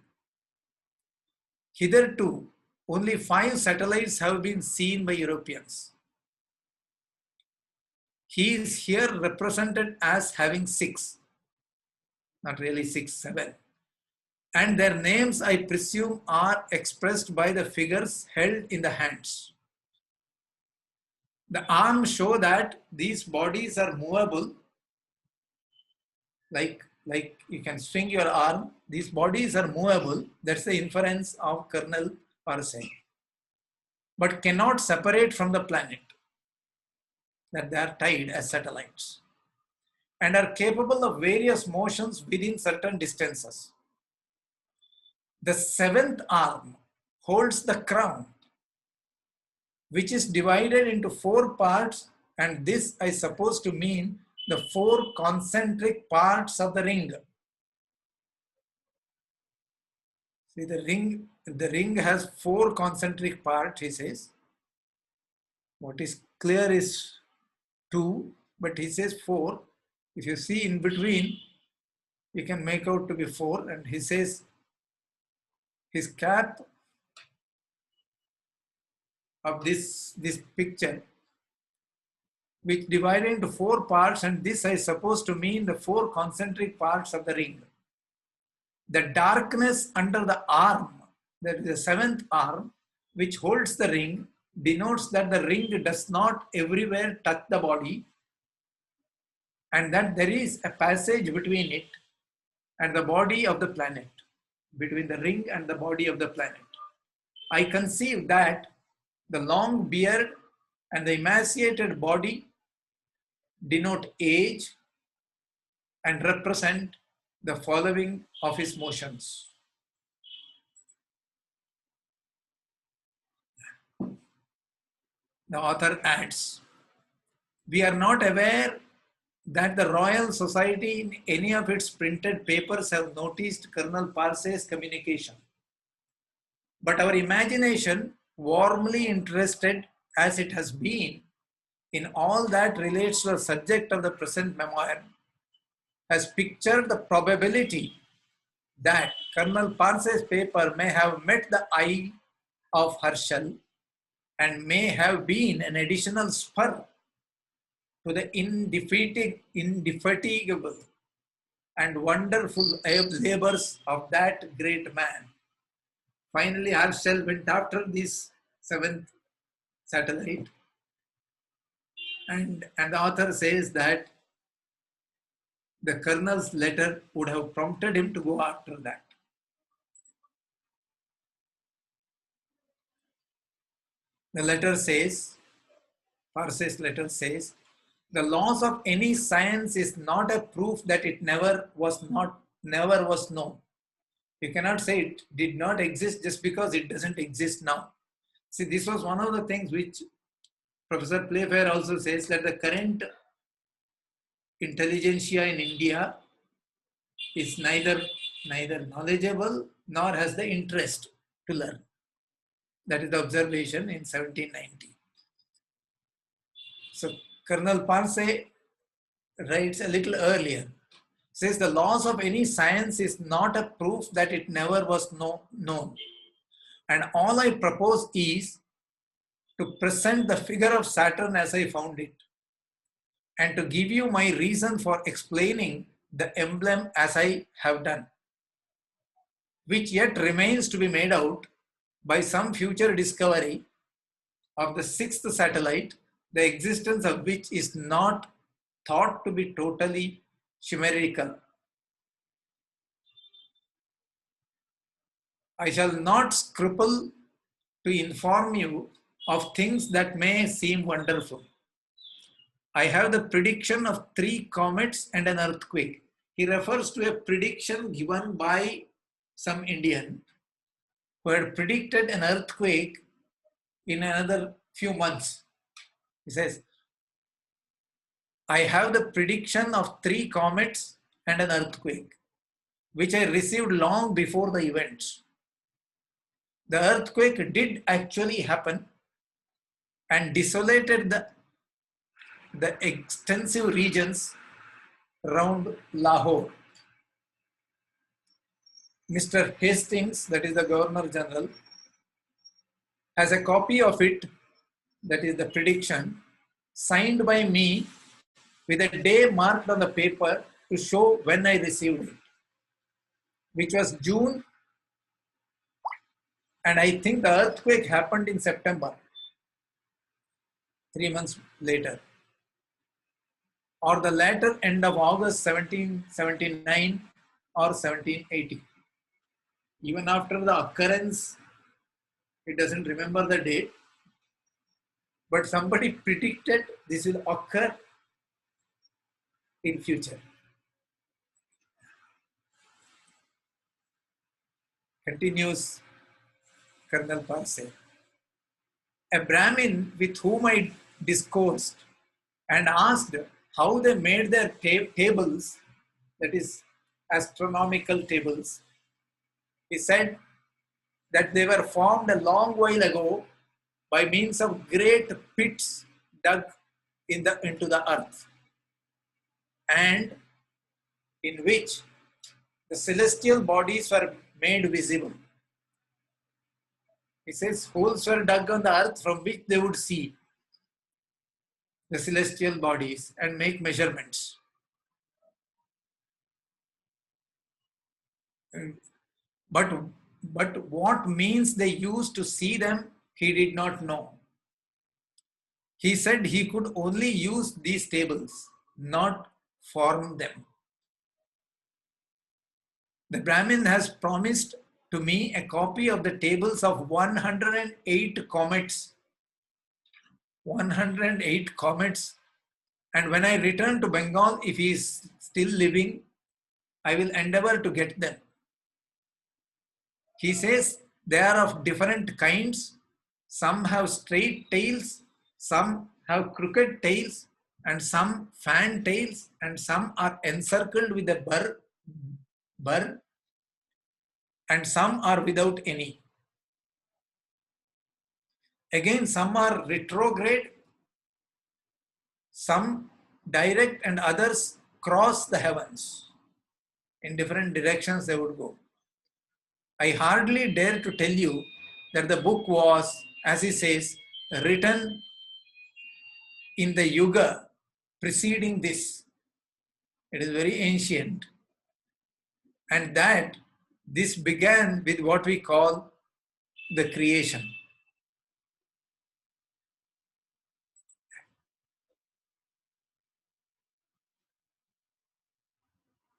Hitherto, only 5 satellites have been seen by Europeans. He is here represented as having 6, not really 6, 7. And their names, I presume, are expressed by the figures held in the hands. The arms show that these bodies are movable, like you can swing your arm. These bodies are movable. That's the inference of Colonel Parse. But cannot separate from the planet, that they are tied as satellites. and are capable of various motions within certain distances. The seventh arm holds the crown, which is divided into four parts, and this I suppose to mean the four concentric parts of the ring. See, the ring has four concentric parts, he says. What is clear is two, but he says four. If you see in between, you can make out to be four, and he says his cap of this picture, which divided into four parts, and this I suppose to mean the four concentric parts of the ring. The darkness under the arm, that is the seventh arm, which holds the ring, denotes that the ring does not everywhere touch the body, and that there is a passage between it and the body of the planet, between the ring and the body of the planet. I conceive that the long beard and the emaciated body denote age and represent the following of his motions. The author adds, we are not aware that the Royal Society in any of its printed papers have noticed Colonel Parsay's communication. But our imagination, warmly interested as it has been in all that relates to the subject of the present memoir, has pictured the probability that Colonel Parsay's paper may have met the eye of Herschel and may have been an additional spur to the indefatigable and wonderful labors of that great man. Finally, Herschel went after this seventh satellite, and the author says that the colonel's letter would have prompted him to go after that. The letter says, Parsay's letter says, the laws of any science is not a proof that it never was known. You cannot say it did not exist just because it doesn't exist now. See, this was one of the things which Professor Playfair also says, that the current intelligentsia in India is neither knowledgeable nor has the interest to learn. That is the observation in 1790. So Colonel Parsay writes a little earlier, says the laws of any science is not a proof that it never was known. And all I propose is to present the figure of Saturn as I found it, and to give you my reason for explaining the emblem as I have done, which yet remains to be made out by some future discovery of the sixth satellite, the existence of which is not thought to be totally chimerical. I shall not scruple to inform you of things that may seem wonderful. I have the prediction of 3 comets and an earthquake. He refers to a prediction given by some Indian who had predicted an earthquake in another few months. He says, I have the prediction of 3 comets and an earthquake, which I received long before the events. The earthquake did actually happen and desolated the extensive regions around Lahore. Mr. Hastings, that is the Governor General, has a copy of it, that is the prediction, signed by me with a day marked on the paper to show when I received it, which was June, and I think the earthquake happened in September, 3 months later, or the latter end of August 1779 or 1780. Even after the occurrence, he doesn't remember the date, but somebody predicted this will occur in future. Continues Colonel Parse. A Brahmin with whom I discoursed and asked how they made their tables, that is, astronomical tables, he said that they were formed a long while ago by means of great pits dug into the earth, and in which the celestial bodies were made visible. He says holes were dug on the earth from which they would see the celestial bodies and make measurements. But, but what means they used to see them, he did not know. He said he could only use these tables, not form them. The Brahmin has promised to me a copy of the tables of 108 comets. 108 comets. And when I return to Bengal, if he is still living, I will endeavor to get them. He says they are of different kinds. Some have straight tails, some have crooked tails, and some fan tails, and some are encircled with a burr, and some are without any. Again, some are retrograde, some direct, and others cross the heavens. In different directions they would go. I hardly dare to tell you that the book was, as he says, written in the yuga preceding this. It is very ancient. And that this began with what we call the creation.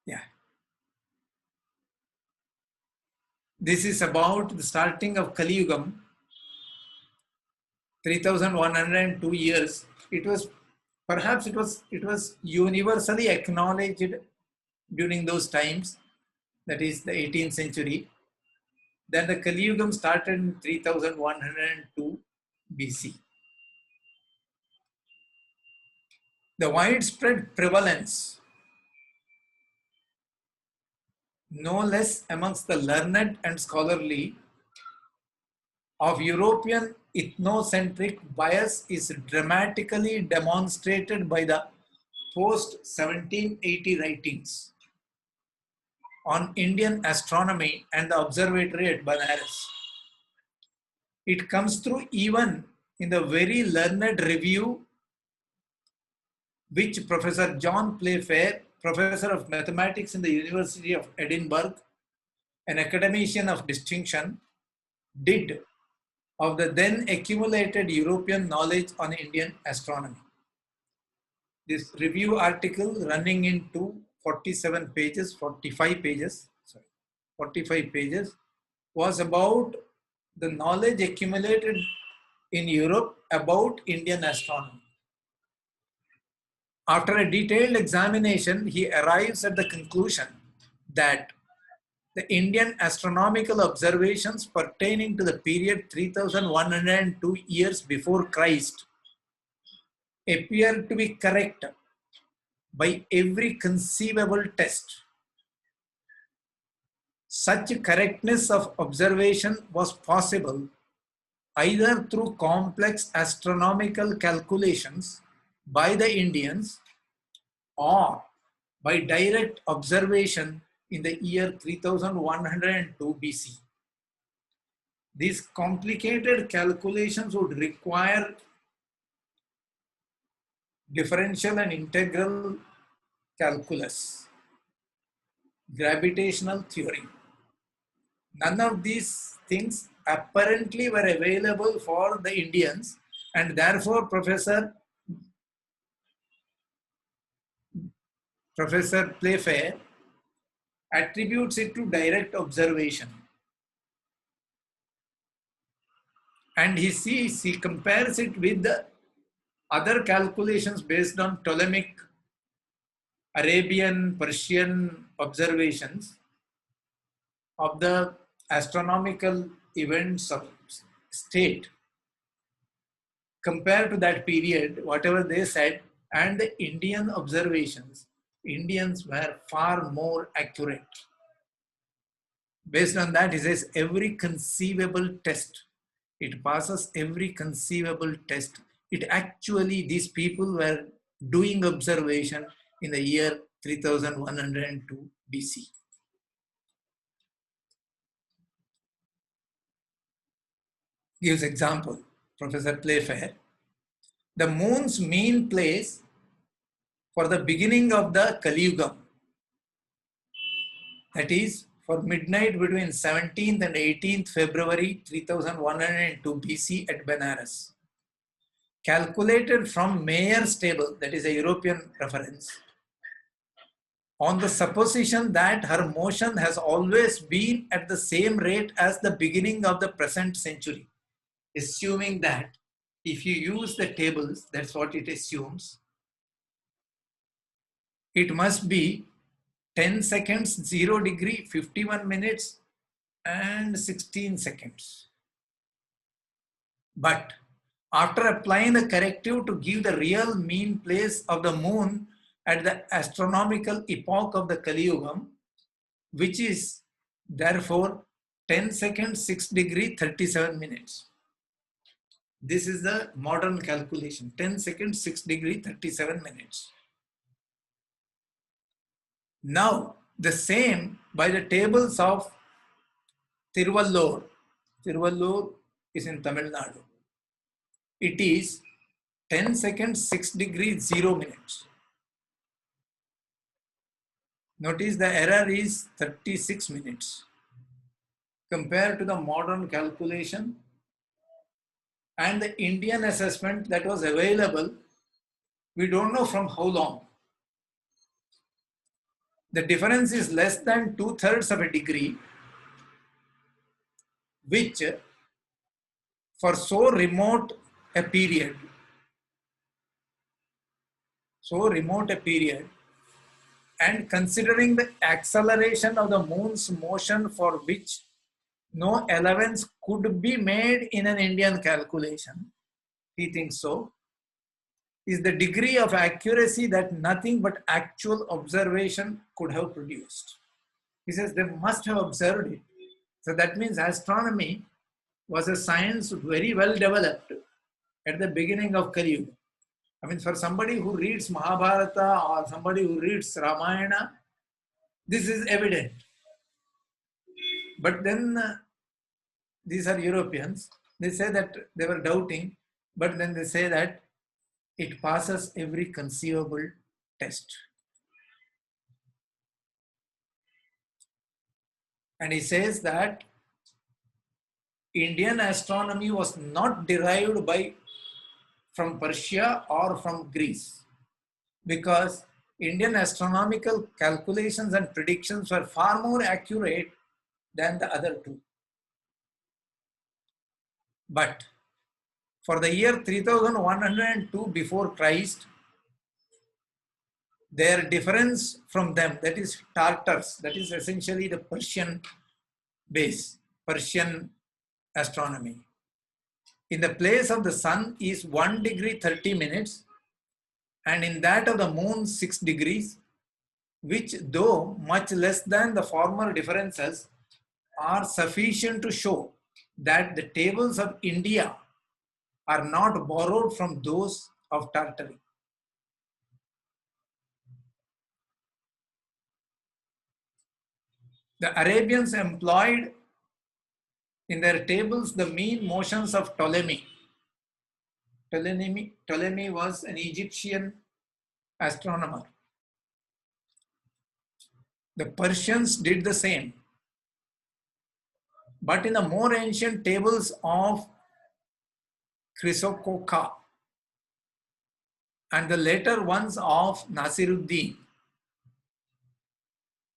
Yeah. This is about the starting of Kali Yugam, 3102 years. It was perhaps it was universally acknowledged during those times, that is the 18th century. Then the Kali Yugam started in 3102 BC. The widespread prevalence, no less amongst the learned and scholarly, of European ethnocentric bias is dramatically demonstrated by the post-1780 writings on Indian astronomy and the observatory at Banaras. It comes through even in the very learned review which Professor John Playfair, professor of mathematics in the University of Edinburgh, an academician of distinction, did of the then accumulated European knowledge on Indian astronomy. This review article, running into 45 pages, was about the knowledge accumulated in Europe about Indian astronomy. After a detailed examination, he arrives at the conclusion that the Indian astronomical observations pertaining to the period 3102 years before Christ appear to be correct by every conceivable test. Such correctness of observation was possible either through complex astronomical calculations by the Indians or by direct observation in the year 3102 BC. These complicated calculations would require differential and integral calculus, gravitational theory. None of these things apparently were available for the Indians, and therefore Professor Playfair attributes it to direct observation. And he compares it with the other calculations based on Ptolemaic Arabian, Persian observations of the astronomical events of state, compared to that period, whatever they said, and the Indian observations, Indians were far more accurate. Based on that, he says every conceivable test, it passes every conceivable test. It actually, these people were doing observation in the year 3102 BC. Gives example, Professor Playfair. The moon's mean place for the beginning of the Kali Yuga, that is for midnight between 17th and 18th February 3102 BC at Benares, calculated from Mayer's table, that is a European reference, on the supposition that her motion has always been at the same rate as the beginning of the present century, assuming that if you use the tables, that's what it assumes, it must be 10 seconds, 0 degree, 51 minutes, and 16 seconds. But after applying the corrective to give the real mean place of the moon at the astronomical epoch of the Kali Yuga, which is therefore 10 seconds, 6 degree, 37 minutes. This is the modern calculation, 10 seconds, 6 degree, 37 minutes. Now, the same by the tables of Tiruvallur. Tiruvallur is in Tamil Nadu. It is 10 seconds, 6 degrees, 0 minutes. Notice the error is 36 minutes. Compared to the modern calculation and the Indian assessment that was available, we don't know from how long. The difference is less than 2/3 of a degree, which for so remote a period, and considering the acceleration of the moon's motion for which no allowance could be made in an Indian calculation, he thinks so, is the degree of accuracy that nothing but actual observation could have produced. He says they must have observed it. So that means astronomy was a science very well developed at the beginning of Kali Yuga. I mean, for somebody who reads Mahabharata or somebody who reads Ramayana, this is evident. But then these are Europeans. They say that they were doubting, but then they say that it passes every conceivable test. And he says that Indian astronomy was not derived from Persia or from Greece, because Indian astronomical calculations and predictions were far more accurate than the other two. But for the year 3102 before Christ, their difference from them, that is Tartars, that is essentially the Persian base, Persian astronomy. In the place of the sun is 1 degree 30 minutes, and in that of the moon 6 degrees, which though much less than the former differences, are sufficient to show that the tables of India are not borrowed from those of Tartary. The Arabians employed in their tables the mean motions of Ptolemy. Ptolemy was an Egyptian astronomer. The Persians did the same. But in the more ancient tables of Chrysococa and the later ones of Nasiruddin,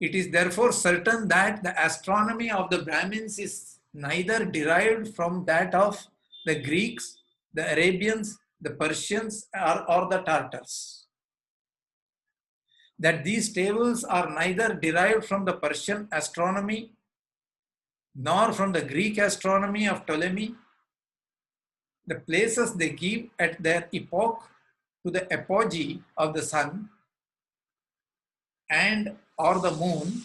it is therefore certain that the astronomy of the Brahmins is neither derived from that of the Greeks, the Arabians, the Persians, or the Tartars. that these tables are neither derived from the Persian astronomy nor from the Greek astronomy of Ptolemy. The places they give at their epoch to the apogee of the sun and or the moon,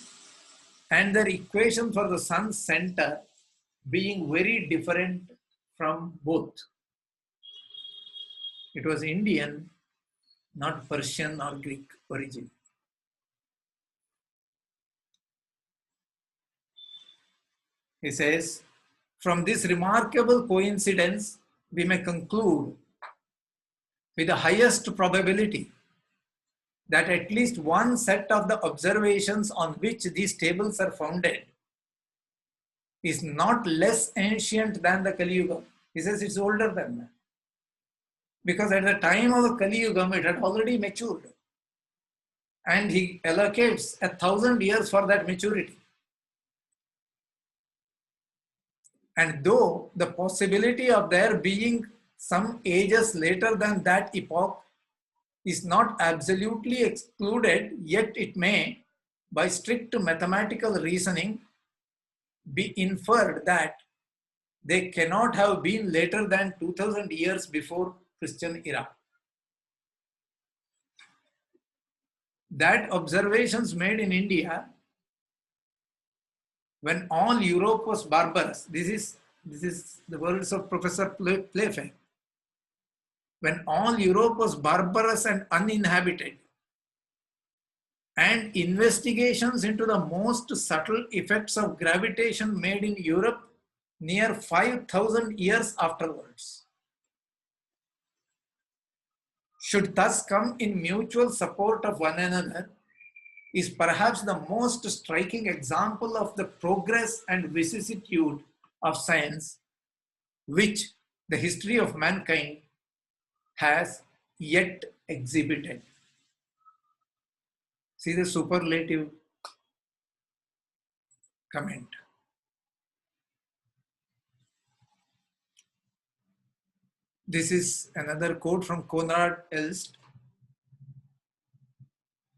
and their equation for the sun's center being very different from both. It was Indian, not Persian or Greek origin. He says, from this remarkable coincidence, we may conclude with the highest probability that at least one set of the observations on which these tables are founded is not less ancient than the Kali Yuga. He says it's older than that. Because at the time of the Kali Yuga, it had already matured. And he allocates 1,000 years for that maturity. And though the possibility of there being some ages later than that epoch is not absolutely excluded, yet it may, by strict mathematical reasoning, be inferred that they cannot have been later than 2000 years before Christian era. That observations made in India when all Europe was barbarous. This is the words of Professor Playfair. When all Europe was barbarous and uninhabited, and investigations into the most subtle effects of gravitation made in Europe near 5,000 years afterwards, should thus come in mutual support of one another, is perhaps the most striking example of the progress and vicissitude of science which the history of mankind has yet exhibited. See the superlative comment. This is another quote from Konrad Elst.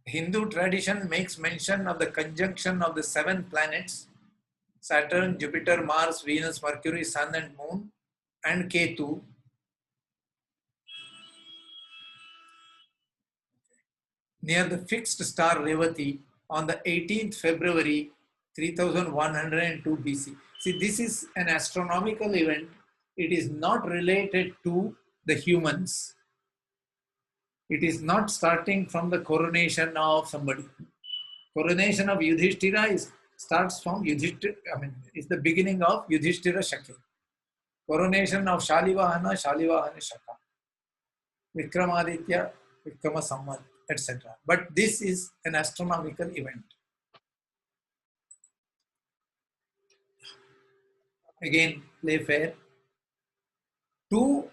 Hindu tradition makes mention of the conjunction of the 7 planets, Saturn, Jupiter, Mars, Venus, Mercury, Sun and Moon, and Ketu, near the fixed star Revati on the 18th February 3102 BC. See, this is an astronomical event. It is not related to the humans. It is not starting from the coronation of somebody. Coronation of Yudhishthira starts from Yudhishthira, it's the beginning of Yudhishthira Shaka. Coronation of Shalivahana Shaka. Vikramaditya, Vikrama Samvat, etc. But this is an astronomical event. Again, Playfair. 2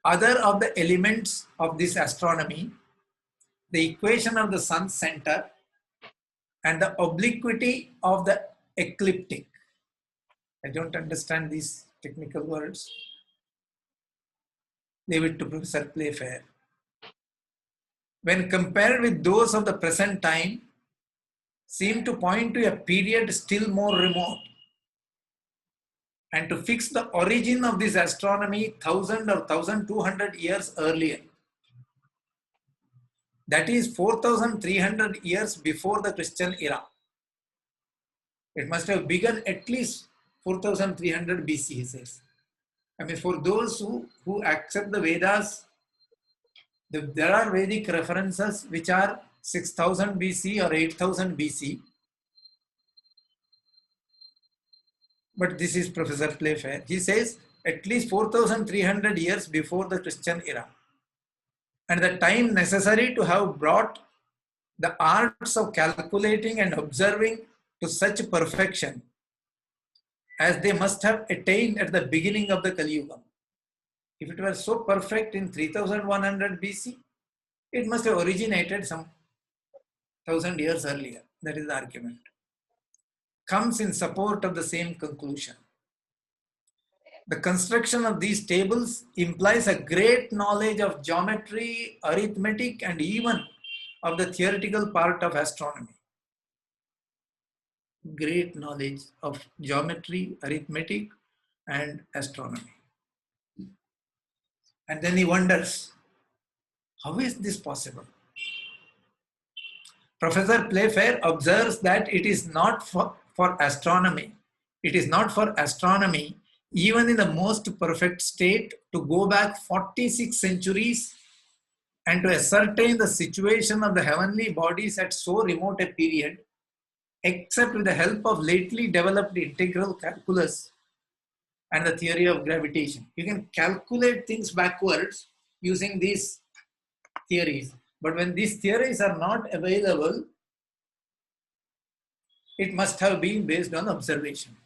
other of the elements of this astronomy, the equation of the sun's center and the obliquity of the ecliptic. I don't understand these technical words. Leave it to Professor Playfair. When compared with those of the present time, seem to point to a period still more remote, and to fix the origin of this astronomy 1000 or 1200 years earlier. That is 4300 years before the Christian era. It must have begun at least 4300 BC, he says. For those who accept the Vedas, there are Vedic references which are 6000 BC or 8000 BC. But this is Professor Playfair. He says at least 4300 years before the Christian era. And the time necessary to have brought the arts of calculating and observing to such perfection as they must have attained at the beginning of the Kali Yuga. If it were so perfect in 3100 BC, it must have originated some 1000 years earlier. That is the argument. Comes in support of the same conclusion. The construction of these tables implies a great knowledge of geometry, arithmetic, and even of the theoretical part of astronomy. Great knowledge of geometry, arithmetic, and astronomy. And then he wonders, how is this possible? Professor Playfair observes that it is not for astronomy. It is not for astronomy, even in the most perfect state, to go back 46 centuries and to ascertain the situation of the heavenly bodies at so remote a period, except with the help of lately developed integral calculus and the theory of gravitation. You can calculate things backwards using these theories. But when these theories are not available, it must have been based on observation.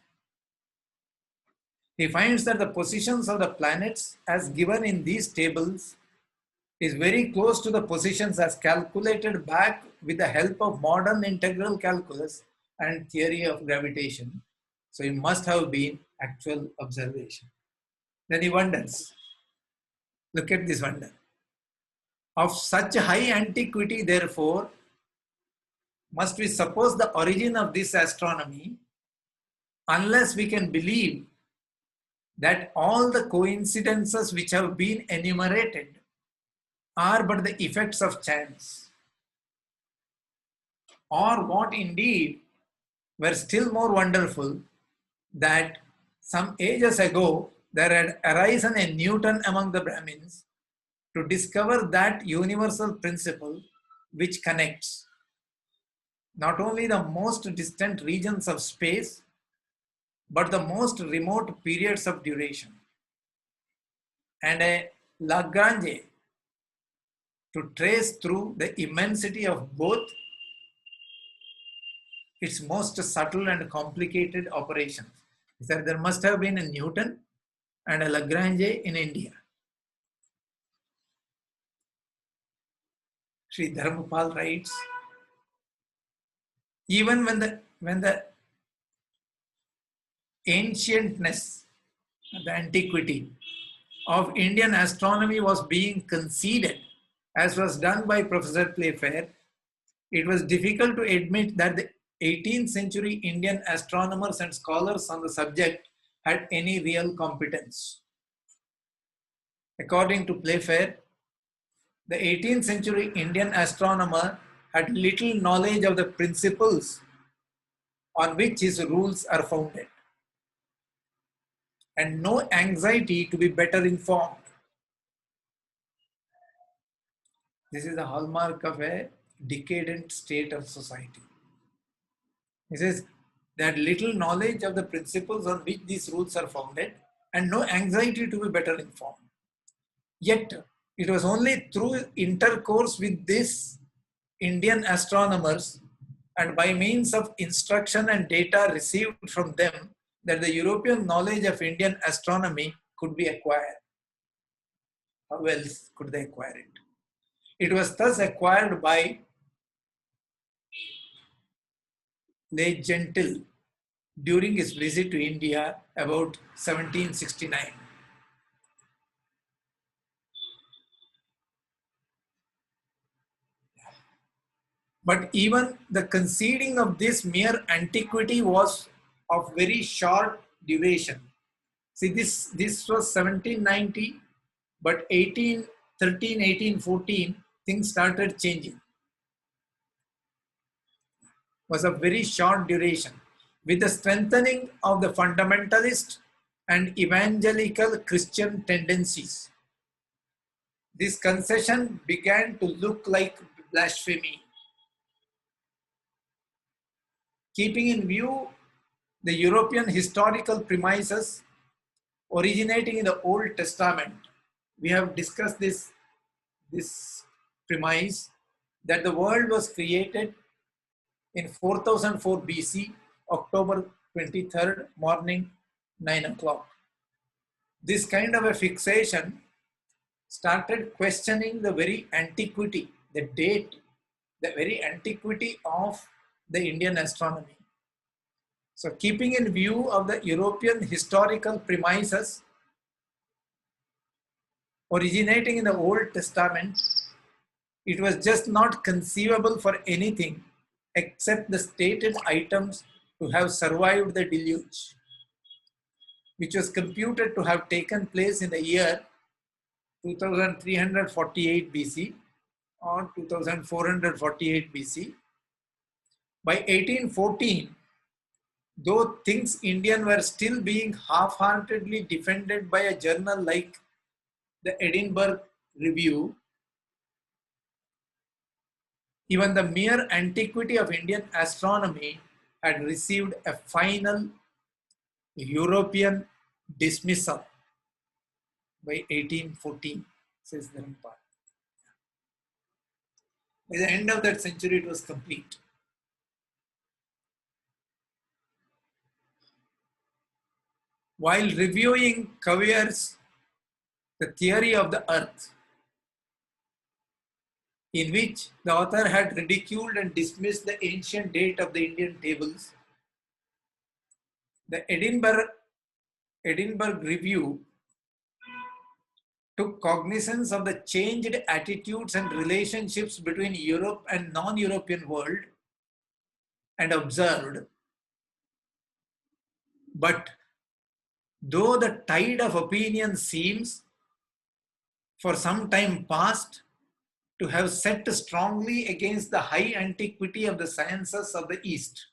He finds that the positions of the planets as given in these tables is very close to the positions as calculated back with the help of modern integral calculus and theory of gravitation. So it must have been actual observation. Then he wonders, look at this wonder. Of such high antiquity, therefore, must we suppose the origin of this astronomy, unless we can believe that all the coincidences which have been enumerated are but the effects of chance. Or what indeed were still more wonderful, that some ages ago there had arisen a Newton among the Brahmins to discover that universal principle which connects not only the most distant regions of space, but the most remote periods of duration. And a Lagrange to trace through the immensity of both its most subtle and complicated operations. He said there must have been a Newton and a Lagrange in India. Sri Dharmapal writes, even when the ancientness, the antiquity of Indian astronomy was being conceded, as was done by Professor Playfair, it was difficult to admit that the 18th century Indian astronomers and scholars on the subject had any real competence. According to Playfair, the 18th century Indian astronomer had little knowledge of the principles on which his rules are founded, and no anxiety to be better informed. This is the hallmark of a decadent state of society. He says that little knowledge of the principles on which these rules are founded and no anxiety to be better informed. Yet, it was only through intercourse with these Indian astronomers and by means of instruction and data received from them that the European knowledge of Indian astronomy could be acquired. How else could they acquire it? It was thus acquired by Le Gentil during his visit to India about 1769. But even the conceding of this mere antiquity was of very short duration. See, this was 1790, but 1813, 1814, things started changing. Was of very short duration. With the strengthening of the fundamentalist and evangelical Christian tendencies, this concession began to look like blasphemy. Keeping in view the European historical premises originating in the Old Testament, we have discussed this premise that the world was created in 4004 BC, October 23rd, morning, 9 o'clock. This kind of a fixation started questioning the very antiquity, the date, the very antiquity of the Indian astronomy. So keeping in view of the European historical premises originating in the Old Testament, It was just not conceivable for anything except the stated items to have survived the deluge, which was computed to have taken place in the year 2348 BC or 2448 BC. By 1814, though things Indian were still being half-heartedly defended by a journal like the Edinburgh Review, even the mere antiquity of Indian astronomy had received a final European dismissal by 1814, says the Rampart. By the end of that century, it was complete. While reviewing Cavier's The Theory of the Earth, in which the author had ridiculed and dismissed the ancient date of the Indian tables, the Edinburgh Review took cognizance of the changed attitudes and relationships between Europe and non-European world and observed, but though the tide of opinion seems for some time past to have set strongly against the high antiquity of the sciences of the East,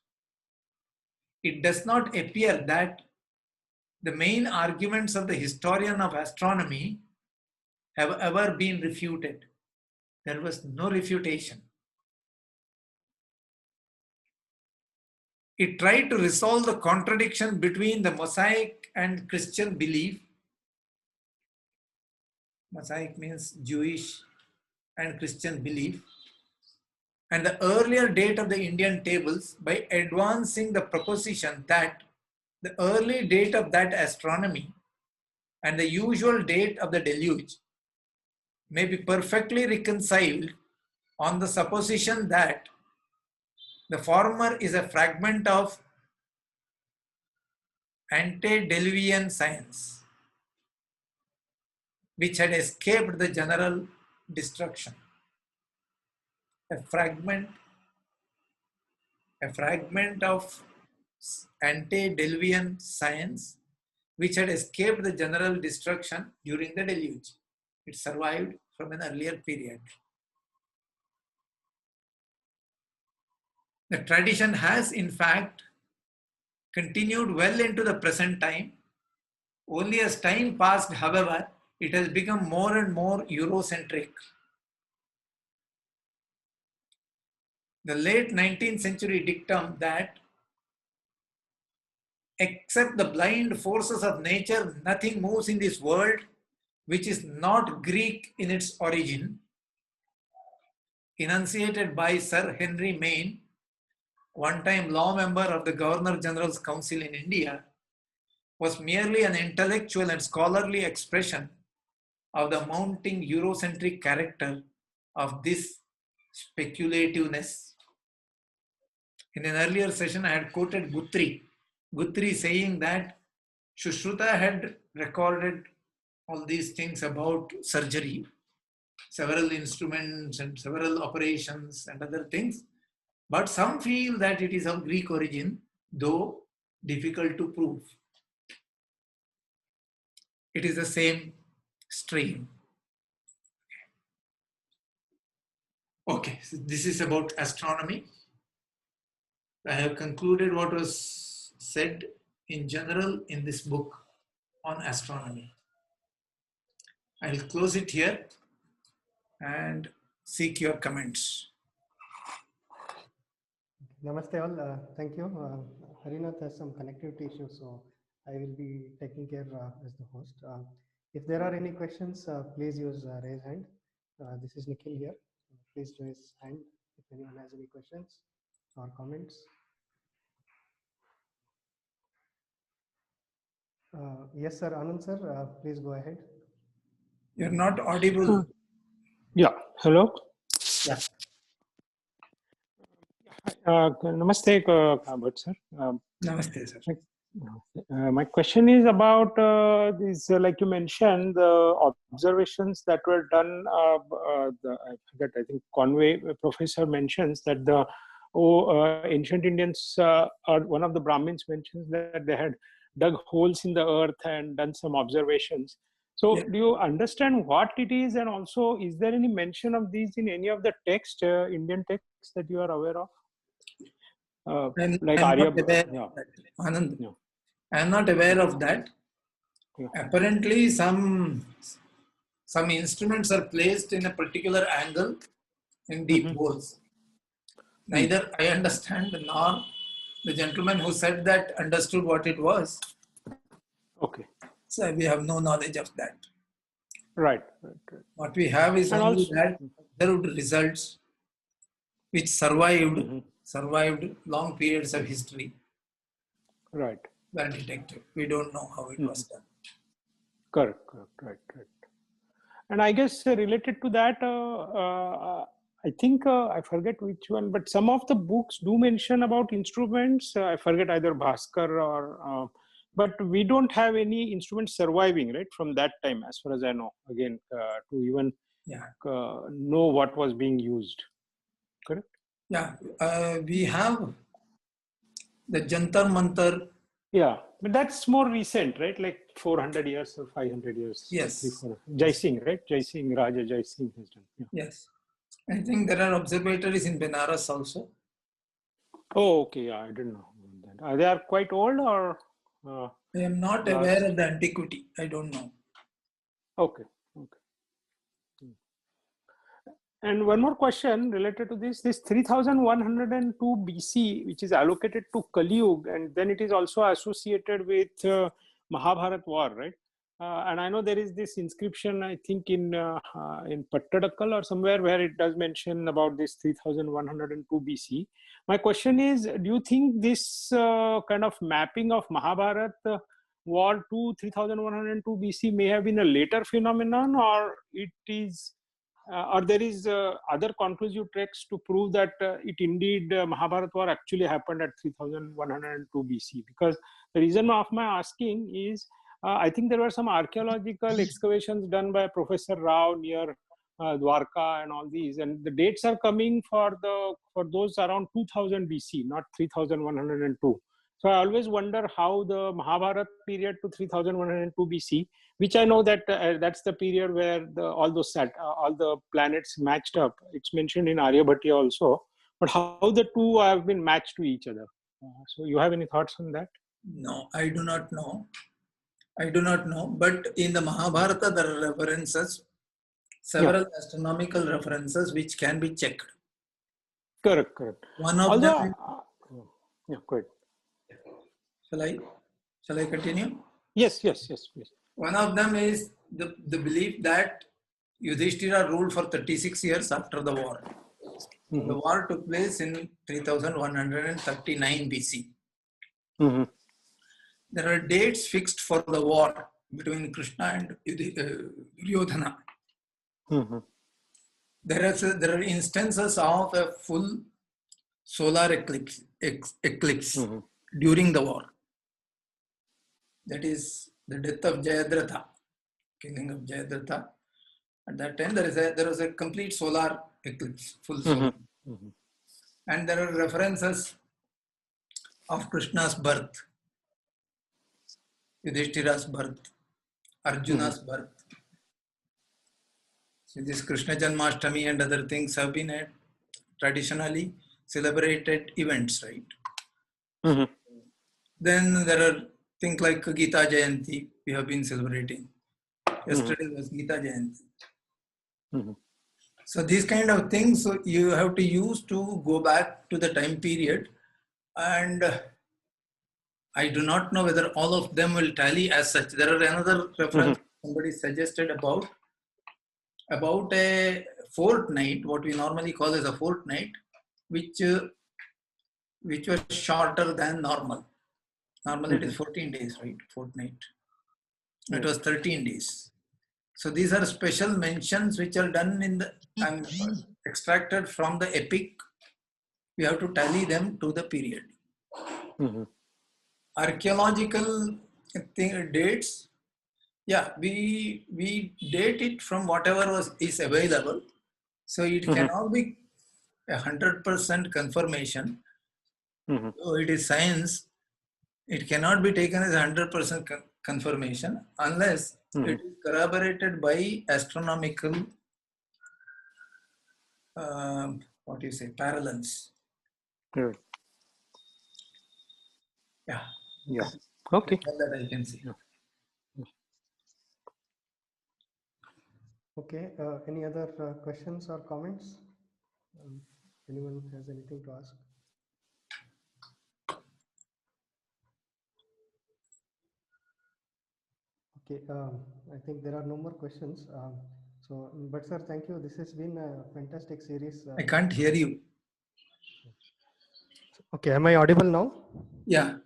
it does not appear that the main arguments of the historian of astronomy have ever been refuted. There was no refutation. It tried to resolve the contradiction between the Mosaic and Christian belief. Mosaic means Jewish and Christian belief, and the earlier date of the Indian tables by advancing the proposition that the early date of that astronomy and the usual date of the deluge may be perfectly reconciled on the supposition that the former is a fragment of antediluvian science, which had escaped the general destruction. A fragment of antediluvian science which had escaped the general destruction during the deluge. It survived from an earlier period. The tradition has, in fact, continued well into the present time. Only as time passed, however, it has become more and more Eurocentric. The late 19th century dictum that except the blind forces of nature, nothing moves in this world, which is not Greek in its origin, enunciated by Sir Henry Maine, one-time law member of the Governor General's Council in India, was merely an intellectual and scholarly expression of the mounting Eurocentric character of this speculativeness. In an earlier session, I had quoted Guthrie saying that Shushruta had recorded all these things about surgery, several instruments and several operations and other things, but some feel that it is of Greek origin, though difficult to prove. It is the same stream. Okay, so this is about astronomy. I have concluded what was said in general in this book on astronomy. I will close it here and seek your comments. Namaste all. Thank you. Harinath has some connectivity issues, so I will be taking care as the host. If there are any questions, please use raise hand. This is Nikhil here. Please raise hand if anyone has any questions or comments. Yes, sir. Anand sir, please go ahead. You're not audible. Yeah. Hello. Yeah. Namaste, Bhat sir. Namaste, sir. My question is about these, like you mentioned, the observations that were done. I forget. I think Conway professor mentions that the ancient Indians or one of the Brahmins mentions that they had dug holes in the earth and done some observations. So, Yeah. do you understand what it is, and also is there any mention of these in any of the text, Indian texts that you are aware of? Like I'm Arya, not aware yeah, of that. Anand, yeah, I'm not aware of that. yeah. Apparently, some instruments are placed in a particular angle in deep Mhm. holes. Neither I understand nor the gentleman who said that understood what it was. Okay. So we have no knowledge of that. Right, right, right. What we have is And only also, that observed results which survived mhm, long periods of history right. were detected. We don't know how it was Mhm. done. Correct, correct, right, right. And I guess related to that, I think I forget which one, but some of the books do mention about instruments. I forget either Bhaskar or, but we don't have any instruments surviving, right, from that time, as far as I know. Again, to even Yeah, know what was being used. Correct. yeah. We have the Jantar Mantar. Yeah, but that's more recent, right? Like 400 years or 500 years, three, Yes, 4. Jai Singh, right? Jai Singh, Raja Jai Singh has done. Yeah. yes. I think there are observatories in Benares also. Oh, okay. Yeah, I didn't know about that. They are quite old or I am not aware last? of the antiquity. I don't know. Okay, okay. And one more question related to this 3102 BC, which is allocated to Kali Yuga, and then it is also associated with Mahabharat war, right? And I know there is this inscription, I think in Pattadakal or somewhere where it does mention about this 3102 BC. My question is, do you think this kind of mapping of Mahabharat war to 3102 BC may have been a later phenomenon, or it is or there is other conclusive texts to prove that it indeed Mahabharat war actually happened at 3102 BC? Because the reason of my asking is I think there were some archaeological excavations done by Professor Rao near Dwarka and all these, and the dates are coming for those around 2000 BC, not 3102. So I always wonder how the Mahabharat period to 3102 BC, which I know that that's the period where all the planets matched up. It's mentioned in Aryabhatiya also, but how the two have been matched to each other. So you have any thoughts on that? No, I do not know. I do not know. But in the Mahabharata, there are references, Yeah, several astronomical references which can be checked. correct, correct. One of Although, them, yeah, good. shall I, shall I continue? Yes, yes, yes, please. One of them is the belief that Yudhishthira ruled for 36 years after the war. Mm-hmm. The war took place in 3139 BC. Mm-hmm. There are dates fixed for the war between Krishna and Duryodhana. Mm-hmm. There are instances of a full solar eclipse Mm-hmm. during the war. That is the death of Jayadratha, killing of Jayadratha. At that time, there was a complete solar eclipse, full solar. Mm-hmm. Mm-hmm. And there are references of Krishna's birth, Yudhishthira's birth, Mm-hmm. Arjuna's birth. So this Krishna Janmashtami and other things have been traditionally celebrated events, right? Mm-hmm. Then there are things like Gita Jayanti we have been celebrating. Yesterday was Gita Jayanti. Mm-hmm. So these kind of things you have to use to go back to the time period, and I do not know whether all of them will tally as such. There are another reference somebody suggested about a fortnight, what we normally call as a fortnight, which was shorter than normal. Normally it is 14 days, right? Fortnight. It was 13 days. So these are special mentions which are done in the extracted from the epic. We have to tally them to the period. Mm-hmm. archaeological dates, yeah, we date it from whatever is available. So it cannot be 100% confirmation. So it is science. It cannot be taken as 100% confirmation unless it is corroborated by astronomical, what do you say, parallels. Right. Yeah. Yeah. Okay. That's all that I can say. Okay, any other questions or comments? Anyone has anything to ask? Okay, I think there are no more questions. But sir, thank you. This has been a fantastic series. I can't hear you. Okay, am I audible now? Yeah.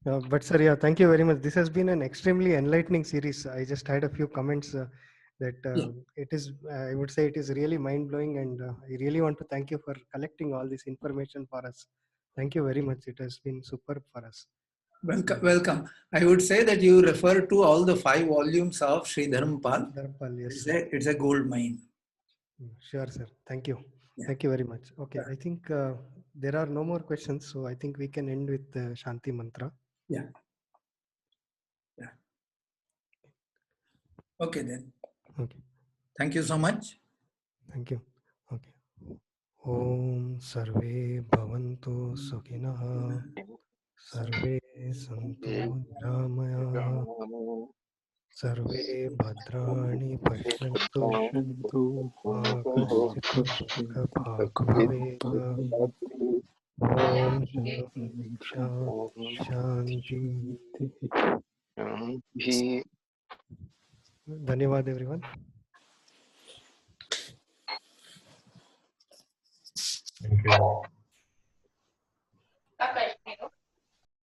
But sir, yeah, thank you very much. This has been an extremely enlightening series. I just had a few comments that it is, I would say it is really mind blowing, and I really want to thank you for collecting all this information for us. Thank you very much. It has been superb for us. Welcome. Welcome. I would say that you refer to all the 5 volumes of Sri Dharmpal. Dharmpal, yes. It's a gold mine. Sure, sir. Thank you. Yeah. Thank you very much. Okay, I think there are no more questions, so I think we can end with the Shanti Mantra. Yeah. Yeah. Okay then. Okay. Thank you so much. Thank you. Okay. Om Sarve Bhavantu Sukhinah. Sarve Santu Niramaya. Sarve Bhadrani Pashyantu. Ma Kaschit Dukha Bhag Bhavet. Om Shanti. Dhanyavad everyone. Thank you.